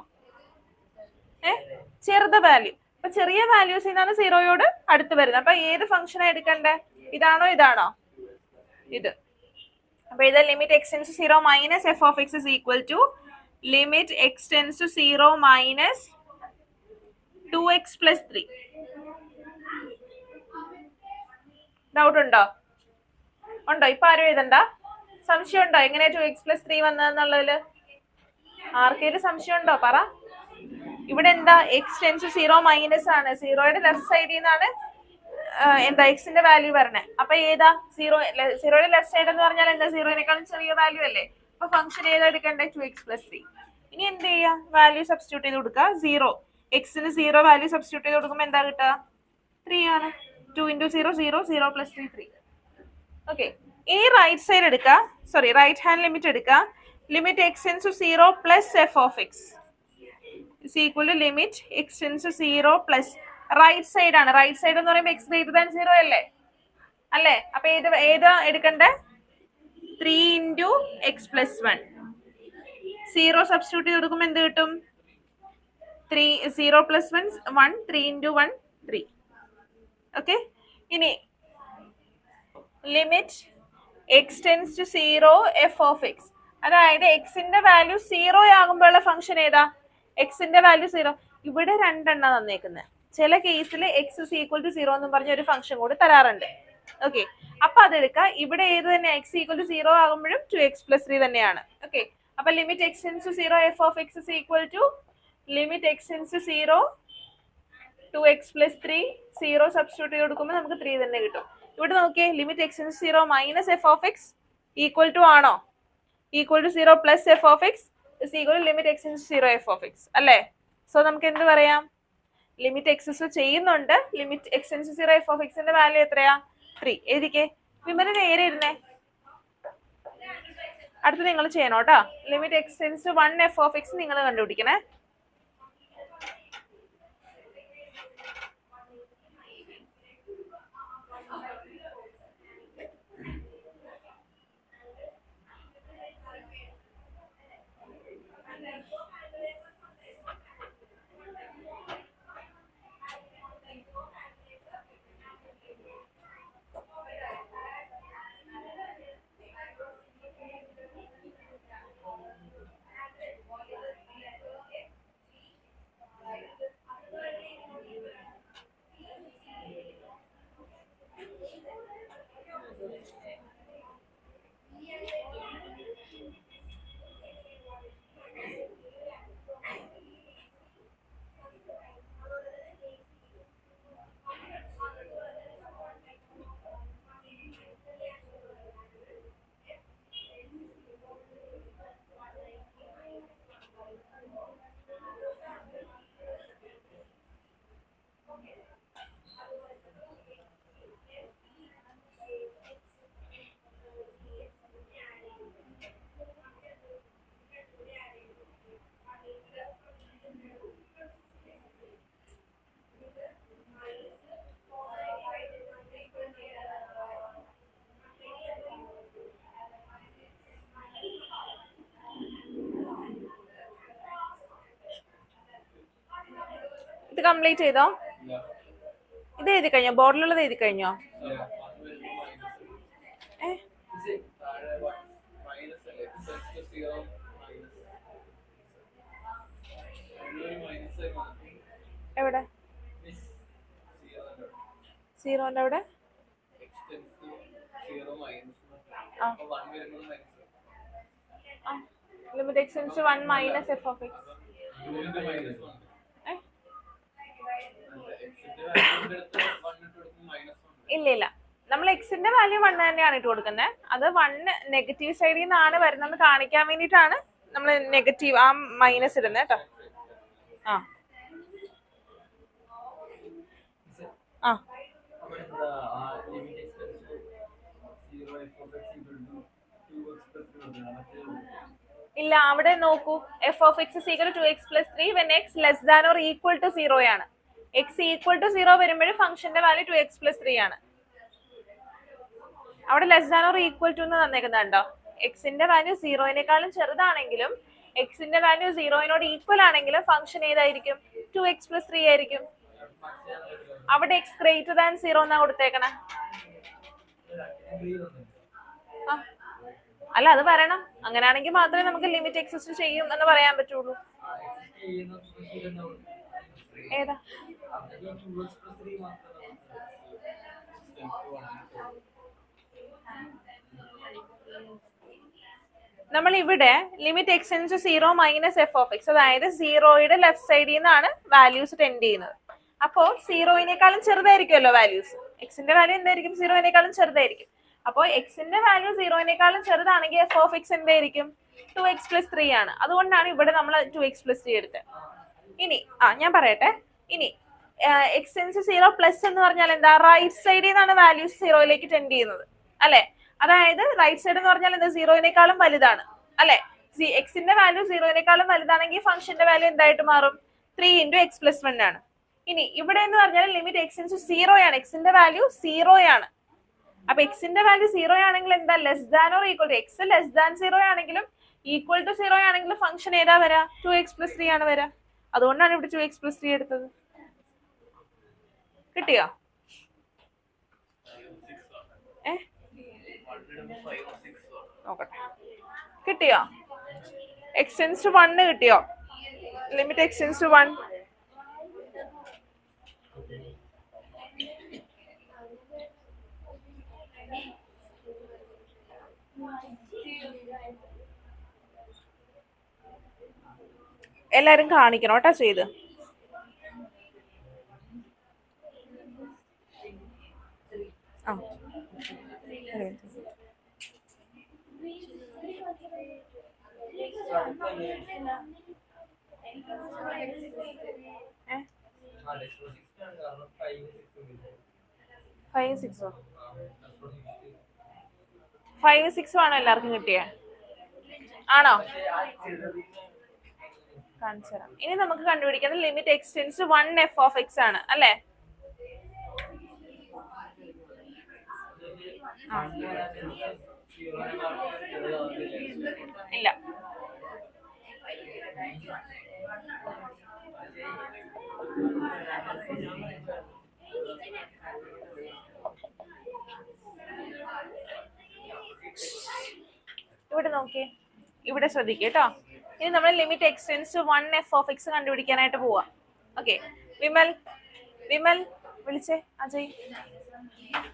ചെറുത വാല്യൂ. അപ്പൊ ചെറിയ വാല്യൂസ് നിന്നാണ് സീറോയോട് അടുത്ത് വരുന്നത്. അപ്പൊ ഏത് ഫംഗ്ഷനാ എടുക്കണ്ടേ? ഇതാണോ ഇതാണോ? ഇത്. അപ്പൊ ഇത് limit x tends to 0 minus F of x is equal to limit x tends to 0 minus 2x plus 3. Doubt ഉണ്ടോ? ഇപ്പൊ ആരും എഴുതണ്ട. സംശയം ഉണ്ടോ എങ്ങനെയാ 2x plus 3 വന്നതെന്നുള്ളതില്? ആർക്കേലും സംശയം ഉണ്ടോ പറ? ഇവിടെ എന്താ എക്സ് ടെൻസ് 0 മൈനസ് ആണ്. സീറോയുടെ ലെഫ്റ്റ് സൈഡിൽ നിന്നാണ് എന്താ എക്സിന്റെ വാല്യൂ വരണേ. അപ്പൊ ഏതാ സീറോയുടെ ലെഫ്റ്റ് സൈഡ് എന്ന് പറഞ്ഞാൽ എന്താ? സീറോയിനേക്കാളും ചെറിയ വാല്യൂ അല്ലേ? അപ്പൊ ഫംഗ്ഷൻ ഏതാ എടുക്കണ്ടേ? 2x plus 3. ഇനി എന്ത് ചെയ്യാ? വാല്യൂ സബ്സ്റ്റിറ്റ്യൂട്ട് ചെയ്ത് കൊടുക്കുക. 0 എക്സിന് 0 വാല്യൂ സബ്സ്റ്റിറ്റ്യൂട്ട് ചെയ്ത് കൊടുക്കുമ്പോൾ എന്താ കിട്ടുക? 3 ആണ്. 2 into 0 0 0 plus 3 3. ഓക്കെ. ഈ റൈറ്റ് സൈഡ് എടുക്കുക. റൈറ്റ് ഹാൻഡ് ലിമിറ്റ് എടുക്കുക. Limit x tends to 0 plus F of x is equal to limit x tends to 0 plus right side ആണ്. റൈറ്റ് സൈഡ് എന്ന് പറയുമ്പോൾ x greater than 0 അല്ലേ? അപ്പൊ ഏതാ എടുക്കണ്ടേ? 3 into x plus 1. 0 സബ്സ്റ്റിറ്റ്യൂട്ട് ചെയ്ത് കൊടുക്കുമ്പോൾ എന്ത് കിട്ടും? 0 plus 1 1 3 into 1 3. ഓക്കെ. ഇനി limit x tends to 0 f of x. അതായത് എക്സിന്റെ വാല്യൂ 0 ആകുമ്പോഴുള്ള ഫംഗ്ഷൻ ഏതാ? എക്സിന്റെ വാല്യൂ 0. ഇവിടെ രണ്ടെണ്ണം തന്നേക്കുന്നത്. ചില കേസിൽ എക്സ് ഇസ് ഈക്വൽ ടു 0 എന്നും പറഞ്ഞ ഒരു ഫംഗ്ഷൻ കൂടി തരാറുണ്ട്. ഓക്കെ. അപ്പൊ അതെടുക്കാം. ഇവിടെ ഏത് തന്നെ എക്സ് ഈക്വൽ ടു 0 ആകുമ്പോഴും 2x plus 3 തന്നെയാണ്. ഓക്കെ. അപ്പൊ limit x tends to 0 f of x is equal to limit x tends to 0 2x plus 3. 0 substitute ചെയ്ത് കൊടുക്കുമ്പോൾ നമുക്ക് 3 തന്നെ കിട്ടും. ഇവിടെ നോക്കിയേ, limit x tends 0 minus F of x equal to ആണോ? Equal to 0 plus F of x is equal to limit x into 0 f of x അല്ലേ? So നമുക്ക് എന്ത് പറയാം? ലിമിറ്റ് എക്സസ് ചെയ്യുന്നുണ്ട്. Limit X into 0 f of x ന്റെ value എത്രയാ? 3. എഴുതിക്കേ. വിമല നേരെ ഇരുന്നേ. അടുത്ത് നിങ്ങൾ ചെയ്യണം കേട്ടോ. Limit X tends to 1 f of x നിങ്ങൾ കണ്ടുപിടിക്കണേ. ഇത് കംപ്ലീറ്റ് ചെയ്തോ? ഇത് എഴുതി കഴിഞ്ഞോ? ബോർഡിലുള്ളത് എഴുതി കഴിഞ്ഞോ? എവിടെ സീറോന്റെ അവിടെ limit x tends to 1 minus F of x. ഇല്ല ഇല്ല, നമ്മൾ എക്സിന്റെ വാല്യൂ 1 തന്നെയാണ് ഇട്ട് കൊടുക്കുന്നത്. അത് 1 നെഗറ്റീവ് സൈഡിൽ നിന്നാണ് വരുന്നതെന്ന് കാണിക്കാൻ വേണ്ടിയിട്ടാണ് നമ്മൾ നെഗറ്റീവ് ആ മൈനസ് ഇടുന്നത് കേട്ടോ. ആ ആ ഇല്ല, അവിടെ നോക്കൂ, F of x is equal to 2x plus 3 when x less than or equal to 0 ആണ്. എക്സ് ഈക്വൽ ടു 0 വരുമ്പോൾ ഫംഗ്ഷന്റെ വാല്യൂ 2x plus 3 ആണ്. അവിടെ less than or equal to എന്ന് തന്നേക്കുന്നുണ്ടോ? എക്സിന്റെ വാല്യൂ 0-നേക്കാളും ചെറുതാണെങ്കിലും എക്സിന്റെ വാല്യൂ 0-നോട് ഈക്വൽ ആണെങ്കിലും ഫംഗ്ഷൻ ഏതായിരിക്കും? 2x plus 3 ആയിരിക്കും. അവിടെ എക്സ് ഗ്രേറ്റർ ദാൻ 0 എന്നാ കൊടുത്തേക്കണേ. അല്ല, അത് പറയണം. അങ്ങനെയാണെങ്കിൽ മാത്രമേ നമുക്ക് ലിമിറ്റ് എക്സിസ്റ്റ് ചെയ്യും എന്ന് പറയാൻ പറ്റുള്ളൂ. ഏതാ? നമ്മൾ ഇവിടെ limit x tends to 0 minus F of x, അതായത് 0യുടെ ലെഫ്റ്റ് സൈഡിൽ നിന്നാണ് വാല്യൂസ് ടെൻഡ് ചെയ്യുന്നത്. അപ്പോ 0-നേക്കാളും ചെറുതായിരിക്കുമല്ലോ വാല്യൂസ്. എക്സിന്റെ വാല്യൂ എന്തായിരിക്കും? 0-നേക്കാളും ചെറുതായിരിക്കും. അപ്പോൾ എക്സിന്റെ വാല്യൂ 0-നേക്കാളും ചെറുതാണെങ്കിൽ എഫ് ഓഫ് എക്സ് എന്തായിരിക്കും? 2x plus 3 ആണ്. അതുകൊണ്ടാണ് ഇവിടെ നമ്മൾ 2x plus 3 എടുത്തത്. ഇനി ഞാൻ പറയട്ടെ. ഇനി എക്സ് ടെൻഡ്സ് ടു 0 പ്ലസ് എന്ന് പറഞ്ഞാൽ എന്താ? റൈറ്റ് സൈഡിൽ നിന്നാണ് വാല്യൂസ് 0യിലേക്ക് ടെൻഡ് ചെയ്യുന്നത് അല്ലെ? അതായത് റൈറ്റ് സൈഡ് എന്ന് പറഞ്ഞാൽ എന്താ? 0-നേക്കാളും വലുതാണ് അല്ലെ? എക്സിന്റെ വാല്യൂ 0-നേക്കാളും വലുതാണെങ്കിൽ ഫംഗ്ഷന്റെ വാല്യൂ എന്തായിട്ട് മാറും? 3 × x plus 1 ആണ്. ഇനി ഇവിടെ എന്ന് പറഞ്ഞാൽ ലിമിറ്റ് എക്സ് ടെൻഡ്സ് ടു 0 ആണ്. എക്സിന്റെ വാല്യൂ 0 ആണ്. അപ്പൊ എക്സിന്റെ വാല്യൂ 0 ആണെങ്കിൽ എന്താ? Less than or equal to. X less than 0 ആണെങ്കിലും ഈക്വൽ ടു 0 ആണെങ്കിലും ഫംഗ്ഷൻ ഏതാ വരാ? 2x plus 3 ആണ് വരാ. അതുകൊണ്ടാണ് ഇവിടെ 2x plus 3 എടുത്തത്. കിട്ടിയോ? നോക്കട്ടെ, കിട്ടിയോ? എക്സ് ടെൻഡ്സ് ടു 1 കിട്ടിയോ? Limit x tends to 1. എല്ലാരും കാണിക്കണം കേട്ടോ ചെയ്ത്. ഫൈവ് സിക്സ് ആണോ എല്ലാവർക്കും കിട്ടിയ? ആണോ? കാണിച്ചു തരാം. ഇനി നമുക്ക് കണ്ടുപിടിക്കുന്നത് limit x tends to 1 f of x ആണ് അല്ലെ? ഇല്ല, ഇവിടെ നോക്കിയേ, ഇവിടെ ശ്രദ്ധിക്കുക കേട്ടോ. ഇനി നമ്മൾ limit x tends to 1 f of x കണ്ടുപിടിക്കാനായിട്ട് പോവാ. ഓക്കെ, വിമൽ വിളിച്ചേ. Ajay,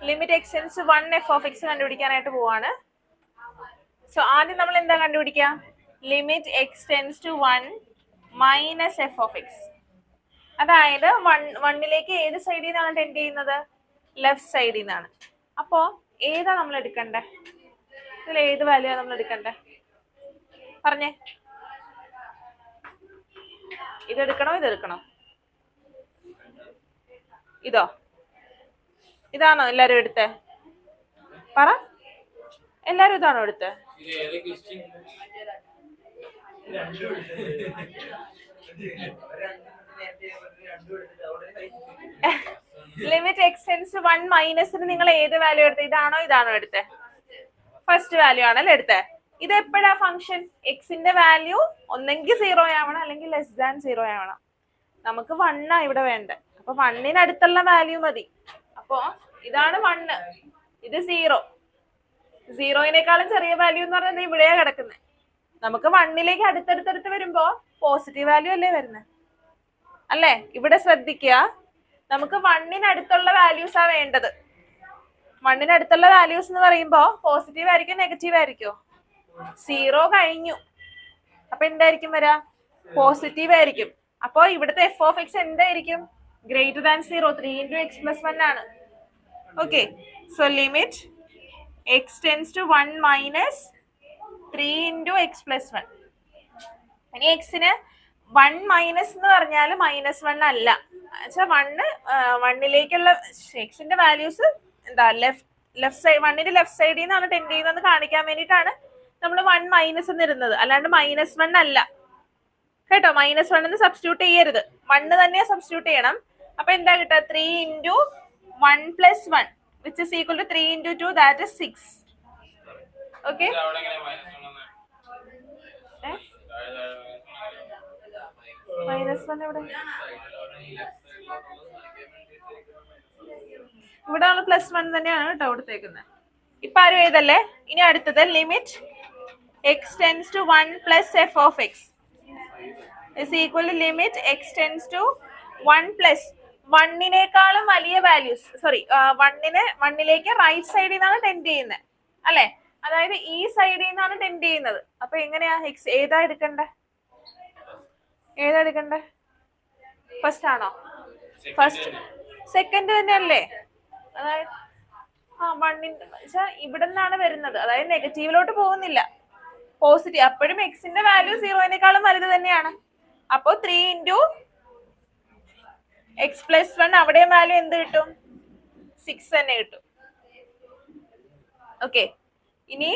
limit x tends to 1 f of x കണ്ടുപിടിക്കാനായിട്ട് പോവാണ്. സോ ആദ്യം നമ്മൾ എന്താ കണ്ടുപിടിക്കുക? Limit x tends to 1 minus F of x. അതായത് 1ലേക്ക് ഏത് സൈഡിൽ നിന്നാണ് ടെൻഡ് ചെയ്യുന്നത്? ലെഫ്റ്റ് സൈഡിൽ നിന്നാണ്. അപ്പോ ഏതാ നമ്മൾ എടുക്കണ്ടേ? ഇതിൽ ഏത് വാല്യൂ നമ്മൾ എടുക്കണ്ടേ? പറഞ്ഞേ. ഇതെടുക്കണോ ഇതെടുക്കണോ? ഇതോ? ഇതാണോ എല്ലാരും എടുത്തേ? പറ, എല്ലാരും ഇതാണോ എടുത്തേ? ലിമിറ്റ് എക്സ് ടെൻഡ്സ് ടു 1 മൈനസിന് നിങ്ങൾ ഏത് വാല്യൂ എടുത്തേ? ഇതാണോ ഇതാണോ എടുത്തേ? ഫസ്റ്റ് വാല്യൂ ആണല്ലേ എടുത്തേ. ഇത് എപ്പോഴാ ഫംഗ്ഷൻ? എക്സിന്റെ വാല്യൂ ഒന്നെങ്കിൽ 0 ആവണം അല്ലെങ്കിൽ ലെസ് ദാൻ 0 ആവണം. നമുക്ക് 1 ഇവിടെ വേണ്ട. അപ്പൊ 1-ന് അടുത്തുള്ള വാല്യൂ മതി. അപ്പോ ഇതാണ് 1, ഇത് 0. 0-നേക്കാളും ചെറിയ വാല്യൂ എന്ന് പറഞ്ഞാൽ ഇവിടെയാ കിടക്കുന്നത്. നമുക്ക് 1ലേക്ക് അടുത്തടുത്തടുത്ത് വരുമ്പോ പോസിറ്റീവ് വാല്യൂ അല്ലേ വരുന്നത്, അല്ലേ? ഇവിടെ ശ്രദ്ധിക്കുക, നമുക്ക് 1ന് അടുത്തുള്ള വാല്യൂസ് ആ വേണ്ടത്. 1ന് അടുത്തുള്ള വാല്യൂസ് എന്ന് പറയുമ്പോ പോസിറ്റീവ് ആയിരിക്കും നെഗറ്റീവ് ആയിരിക്കോ? 0 കഴിഞ്ഞു, അപ്പൊ എന്തായിരിക്കും വരാ? പോസിറ്റീവ് ആയിരിക്കും. അപ്പൊ ഇവിടുത്തെ എഫ് ഓഫ് എക്സ് എന്തായിരിക്കും? Greater than 0, 3 into x plus 1 ആണ്. Okay, so limit x tends to 1 minus 3 into x plus 1. ഇനി എക്സിന് 1 മൈനസ് എന്ന് പറഞ്ഞാൽ -1 അല്ല, വെച്ചാൽ 1ലേക്കുള്ള എക്സിന്റെ വാല്യൂസ് എന്താ ലെഫ്റ്റ് സൈഡ്, 1ന്റെ ലെഫ്റ്റ് സൈഡിൽ നിന്നാണ് ടെൻഡ് ചെയ്യുന്നതെന്ന് കാണിക്കാൻ വേണ്ടിയിട്ടാണ് നമ്മൾ 1 മൈനസ് എന്നിരുന്നത്, അല്ലാണ്ട് -1 അല്ല കേട്ടോ. -1 എന്ന് സബ്സ്റ്റിറ്റ്യൂട്ട് ചെയ്യരുത്, 1 തന്നെ സബ്സ്റ്റിറ്റ്യൂട്ട് ചെയ്യണം. അപ്പൊ എന്താ കിട്ടുക? 3 into 1 plus 1 which is equal to 3 into 2, that is 6. Okay, -1 എവിടെ? ഇവിടെ നമ്മൾ +1 തന്നെയാണ് കേട്ടോ കൊടുത്തേക്കുന്നത്. ഇപ്പൊ ആരും എഴുതല്ലേ. ഇനി അടുത്തത് limit x tends to 1 plus f of x is equal to limit x tends to 1 plus 1നേക്കാളും വലിയ വാല്യൂസ്, സോറി 1ലേക്ക് റൈറ്റ് സൈഡിൽ നിന്നാണ് ടെൻഡ് ചെയ്യുന്നത്, അല്ലെ? അതായത് ഈ സൈഡിൽ നിന്നാണ് ടെൻഡ് ചെയ്യുന്നത്. അപ്പൊ എങ്ങനെയാ എക്സ് ഏതാ എടുക്കണ്ടേ? ഫസ്റ്റ് ആണോ? ഫസ്റ്റ്, സെക്കൻഡ് തന്നെയല്ലേ? അതായത് ഇവിടെ നിന്നാണ് വരുന്നത്, അതായത് നെഗറ്റീവിലോട്ട് പോകുന്നില്ല, പോസിറ്റീവ്. അപ്പോഴും എക്സിന്റെ വാല്യൂ 0നേക്കാളും വലുത് തന്നെയാണ്. അപ്പോ 3 into x plus 1, അവിടെ വാല്യൂ എന്ത് കിട്ടും? 6 തന്നെ കിട്ടും. ഓക്കെ, ഇനി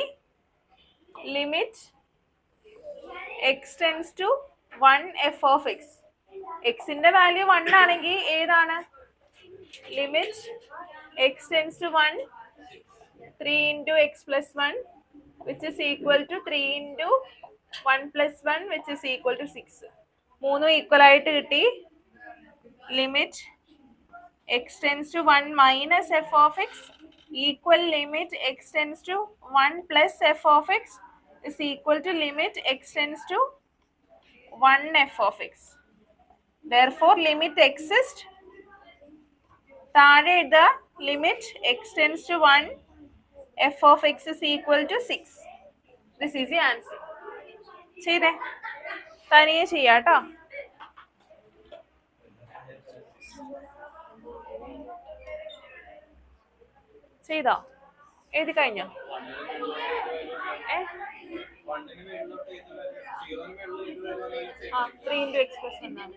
limit x tends to 1 f of x. എക്സിന്റെ വാല്യൂ 1 ആണെങ്കിൽ ഏതാണ്? Limit x tends to 1 3 into x plus 1 which is equal to 3 into 1 plus 1 which is equal to 6. മൂന്നും ഈക്വൽ ആയിട്ട് കിട്ടി. Limit x tends to 1 minus f of x equal limit x tends to 1 plus f of x is equal to limit x tends to 1 f of x. Therefore limit exist. താഴെ എഴുതുക limit x tends to 1 f of x is equal to 6. This is the answer. ചെയ്തേ, തനിയെ ചെയ്യാട്ടോ. ചെയ്തോ? എഴുതി കഴിഞ്ഞോ? 3 into x plus 1 ആണ്.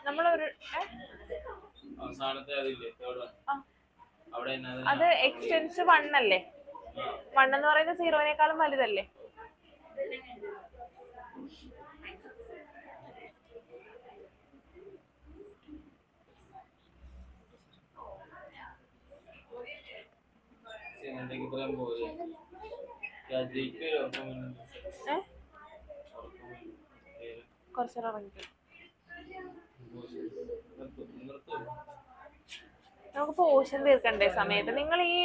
നമ്മളൊരു അത് x tends to 1 അല്ലേ? 1 എന്ന് പറയുന്നത് 0നേക്കാളും വലുതല്ലേ? കുറച്ചേരം ഇറങ്ങിക്കും. നമുക്ക് പോർഷൻ തീർക്കണ്ടേ സമയത്ത്? നിങ്ങൾ ഈ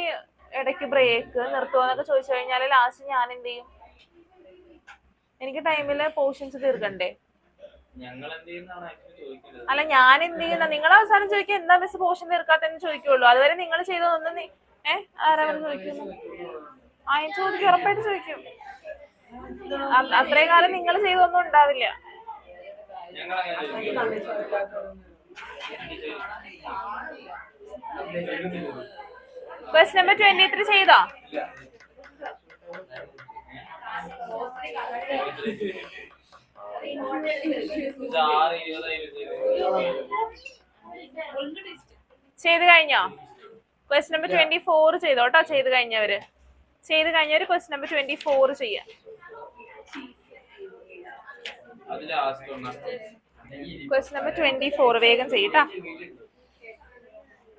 ഇടയ്ക്ക് ബ്രേക്ക് നിർത്തുവോന്നൊക്കെ ചോദിച്ചു കഴിഞ്ഞാൽ ലാസ്റ്റ് ഞാൻ എന്ത് ചെയ്യും? എനിക്ക് ടൈമില് പോർഷൻസ് തീർക്കണ്ടേ? അല്ല, ഞാൻ എന്ത് ചെയ്യുന്ന? നിങ്ങൾ അവസാനം ചോദിക്കുക എന്താ മിസ് പോർഷൻ തീർക്കാത്തെന്ന് ചോദിക്കുള്ളൂ. അതുവരെ നിങ്ങൾ ചെയ്തതൊന്നും ആരാ ചോദിക്കുന്നു? ചോദിക്കും, ഉറപ്പായിട്ട് ചോദിക്കും. അത്രയും കാലം നിങ്ങൾ ചെയ്തൊന്നും ഉണ്ടാവില്ല. ക്വസ്റ്റ്യൻ നമ്പർ 23 ചെയ്തോ? ചെയ്ത് കഴിഞ്ഞോ? Question number 24 ചെയ്തോട്ടോ. ചെയ്ത് കഴിഞ്ഞവര് ക്വസ്റ്റ്യൻ നമ്പർ 24 ചെയ്യാം. ക്വസ്റ്റ്യൻ നമ്പർ 24 വേഗം ചെയ്യട്ടാ.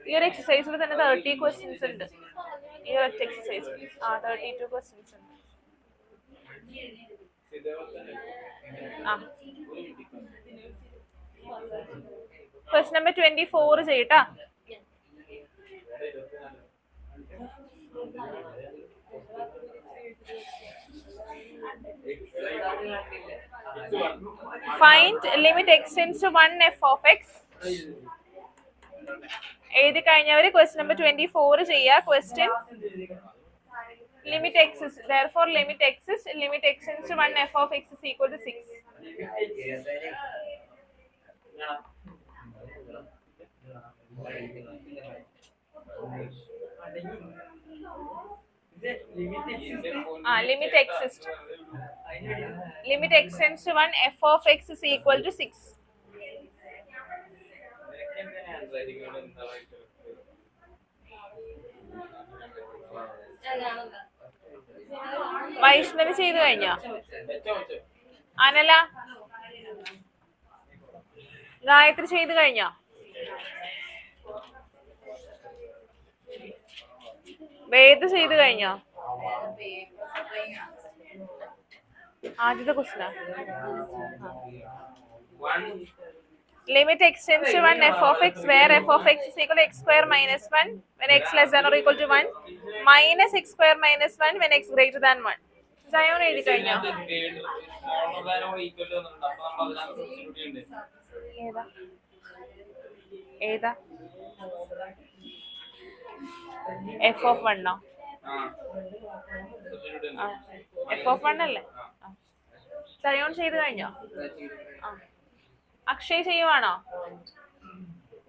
ഈ ഒരു എക്സസൈസിൽ തന്നെ 30 ക്വസ്റ്റ്യൻസ് ഉണ്ട്. ഈ ഒറ്റ എക്സസൈസ് 32 ക്വസ്റ്റ്യൻസ് ഉണ്ട്. Question number 24 ചെയ്യട്ടാ. Find limit x tends to 1 f of x. എഴുതി കഴിഞ്ഞവര് ക്വസ്റ്റ്യൻ നമ്പർ 24 ചെയ്യുക. Question limit x is therefore limit x tends to 1 f of x is equal to 6. Limit x tends to 1 f of x is equal to 6. Vaishnavi ചെയ്തു കഴിഞ്ഞോ? അനല, ഗായത്രി ചെയ്തു കഴിഞ്ഞോ? വേദ ചെയ്തു കഴിഞ്ഞോ? ആദ്യത്തെ question limit x tends to 1 f of x where f of x is equal to x square minus 1 when x less than or equal to 1 minus x square minus 1 when x greater than 1. Jayon എഴുതി കഴിഞ്ഞോ? ഏതാ F of 1 f of 1 അല്ലേ? ജയോൺ ചെയ്ത് കഴിഞ്ഞോ? Akshay ചെയ്യുവാണോ?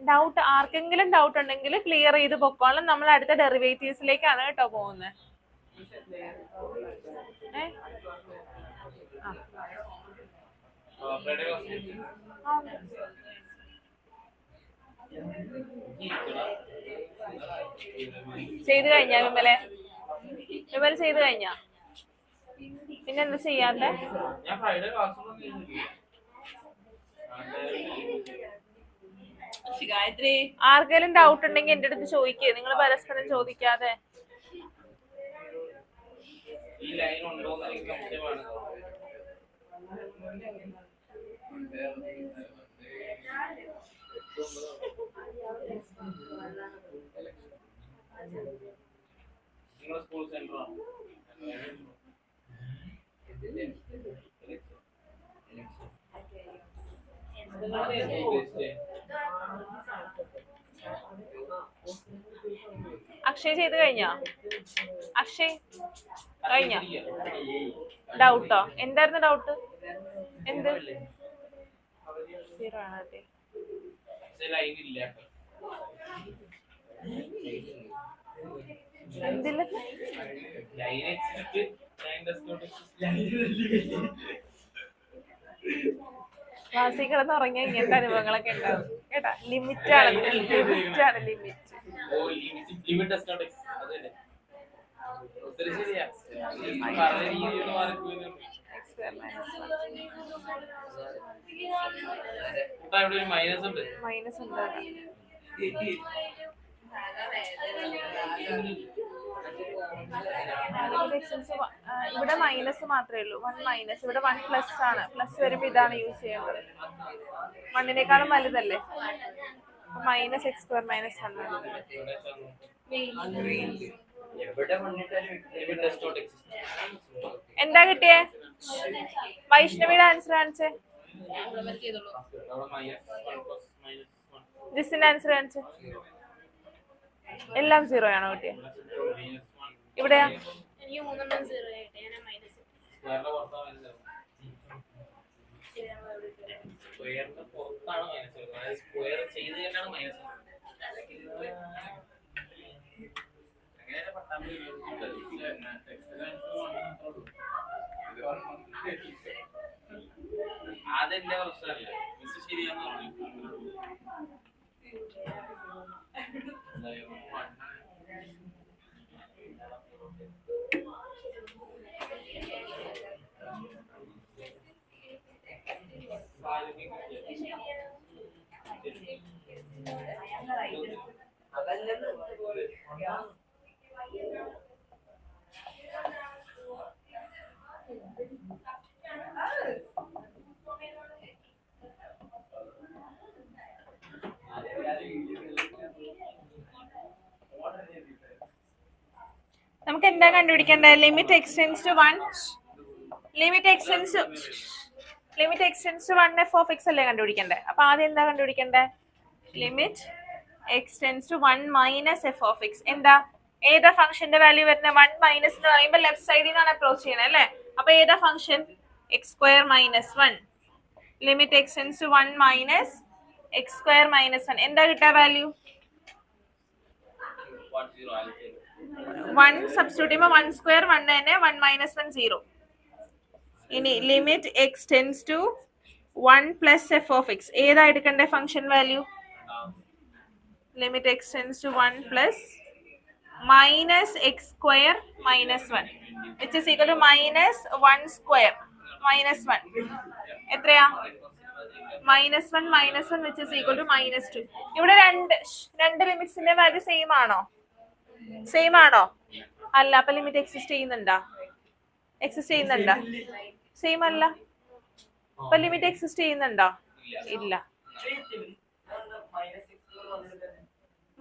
Doubt ആർക്കെങ്കിലും doubt ഉണ്ടെങ്കിൽ clear ചെയ്ത് പൊക്കോളാം. നമ്മൾ അടുത്ത ഡെറിവേറ്റീവ്സിലേക്കാണ് കേട്ടോ പോകുന്നത്. ചെയ്ത് കഴിഞ്ഞാ വിമല ചെയ്ത് കഴിഞ്ഞാ? പിന്നെന്താ ചെയ്യാത്ത? ആർക്കെങ്കിലും ഡൗട്ട് ഉണ്ടെങ്കിൽ എന്റെ അടുത്ത് ചോദിക്കേ, നിങ്ങൾ പരസ്പരം ചോദിക്കാതെ. സ്കൂൾ സെന്റർ അക്ഷയ് ചെയ്ത് കഴിഞ്ഞോ? അക്ഷയ് കഴിഞ്ഞോ? ഡൗട്ടോ? എന്തായിരുന്നു ഡൗട്ട്? എന്ത് എന്തില്ല? ക്ലാസ്സിൽ കിടന്ന് ഉറങ്ങിയ ഇങ്ങനത്തെ അനുഭവങ്ങളൊക്കെ ഉണ്ടാവും കേട്ടാ. ലിമിറ്റാണ് ലിമിറ്റ്. മൈനസ് ഉണ്ട്. ഇവിടെ മൈനസ് മാത്രമേ ഉള്ളൂ. 1 മൈനസ്. ഇവിടെ 1 പ്ലസ് ആണ്. പ്ലസ് വരുമ്പോ ഇതാണ് യൂസ് ചെയ്യേണ്ടത്. 1നേക്കാളും വലുതല്ലേ? Minus x square minus 1. എന്താ കിട്ടിയേ? വൈഷ്ണവിയുടെ ആൻസർ കാണിച്ചേ. ജിസിന്റെ ആൻസർ കാണിച്ചേ. എല്ലാം 0 ആണോ കിട്ടിയേ? ഇവിടെയാ? അതെന്റെ പ്രശ്നമല്ല. മിസ് ശരിയാന്ന് പറഞ്ഞു. നമുക്ക് എന്താ കണ്ടുപിടിക്കേണ്ടത്? Limit x tends to 1 f of x അല്ലേ കണ്ടുപിടിക്കണ്ടേ? അപ്പൊ ആദ്യം എന്താ കണ്ടുപിടിക്കണ്ടേ? Limit x tends to 1 minus F of x. എന്താ ഏതാ ഫംഗ്ഷന്റെ വാല്യൂ വരുന്നത്? 1 മൈനസ് എന്ന് പറയുമ്പോൾ ലെഫ്റ്റ് സൈഡിൽ നിന്നാണ് അപ്രോച്ച് ചെയ്യണേ അല്ലേ? അപ്പൊ ഏതാ function? X square minus 1. Limit x tends to 1 minus x square minus 1. എന്താ കിട്ടാ വാല്യൂ? 1 സബ്സ്റ്റിറ്റ്യൂട്ട് ചെയ്യുമ്പോൾ 1 സ്ക്വയർ 1 തന്നെ, 1 മൈനസ് 1 0. ഇനി limit x tends to 1 plus F of x. ഏതാ എടുക്കണ്ടേ function value? Limit x tends to 1 plus minus x square minus 1 which is equal to minus 1 square minus 1. എത്രയാ? Minus 1 minus 1 which is equal to minus 2. ഇവിടെ രണ്ട് ലിമിറ്റ്സിന്റെ value same ആണോ? Same ആണോ? അല്ല. അപ്പൊ ലിമിറ്റ് എക്സിസ്റ്റ് ചെയ്യുന്നുണ്ടാ? സെയിം അല്ല. അപ്പൊ ലിമിറ്റ് എക്സിസ്റ്റ് ചെയ്യുന്നുണ്ടോ? ഇല്ല.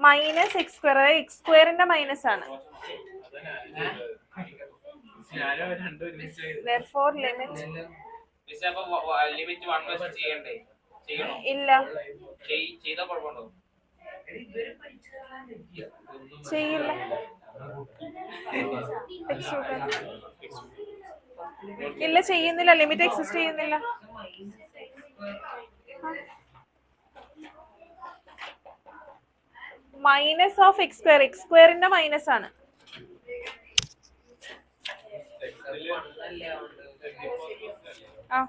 മൈനസ് എക്സ് സ്ക്വയർ, എക്സ് സ്ക്വയറിന്റെ മൈനസ് ആണ്. therefore limit ലിമിറ്റ് 1 വെച്ച് ചെയ്യണ്ടേ? ചെയ്യണോ? ഇല്ല. ചെയ്താ കുഴപ്പമുണ്ടോ? ചെയ്യില്ല. ഇല്ല, ചെയ്യുന്നില്ല. ലിമിറ്റ് എക്സിസ്റ്റ് ചെയ്യുന്നില്ല. മൈനസ് ഓഫ് എക്സ് സ്ക്വയർ, എക്സ് സ്ക്വയറിന്റെ മൈനസ് ആണ്. ആ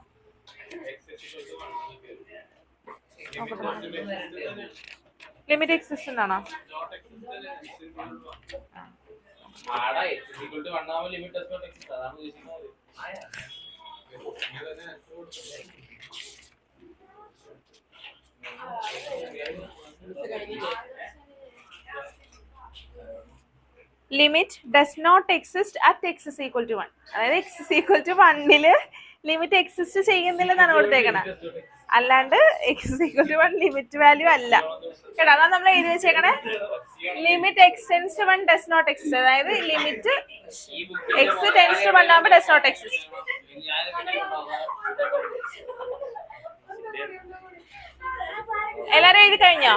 ലിമിറ്റ് എക്സിസ്റ്റ് എന്നാണോ? Limit does not exist at x is equal to 1. അതായത് x is equal to 1 limit exist ചെയ്യുന്നില്ലെന്നാണ് കൊടുത്തേക്കണേ. അല്ലാണ്ട് x is equal to 1 limit value അല്ല കേട്ടോ. അതാണ് നമ്മൾ എഴുതി വെച്ചേക്കണേ. Limit x tends to 1 does not exist. അതായത് ലിമിറ്റ് എക്സ് ടെൻസ് ടു 1 ആകുമ്പോൾ ഡസ് നോട്ട് എക്സിസ്റ്റ്. എല്ലാരും എഴുതി കഴിഞ്ഞോ?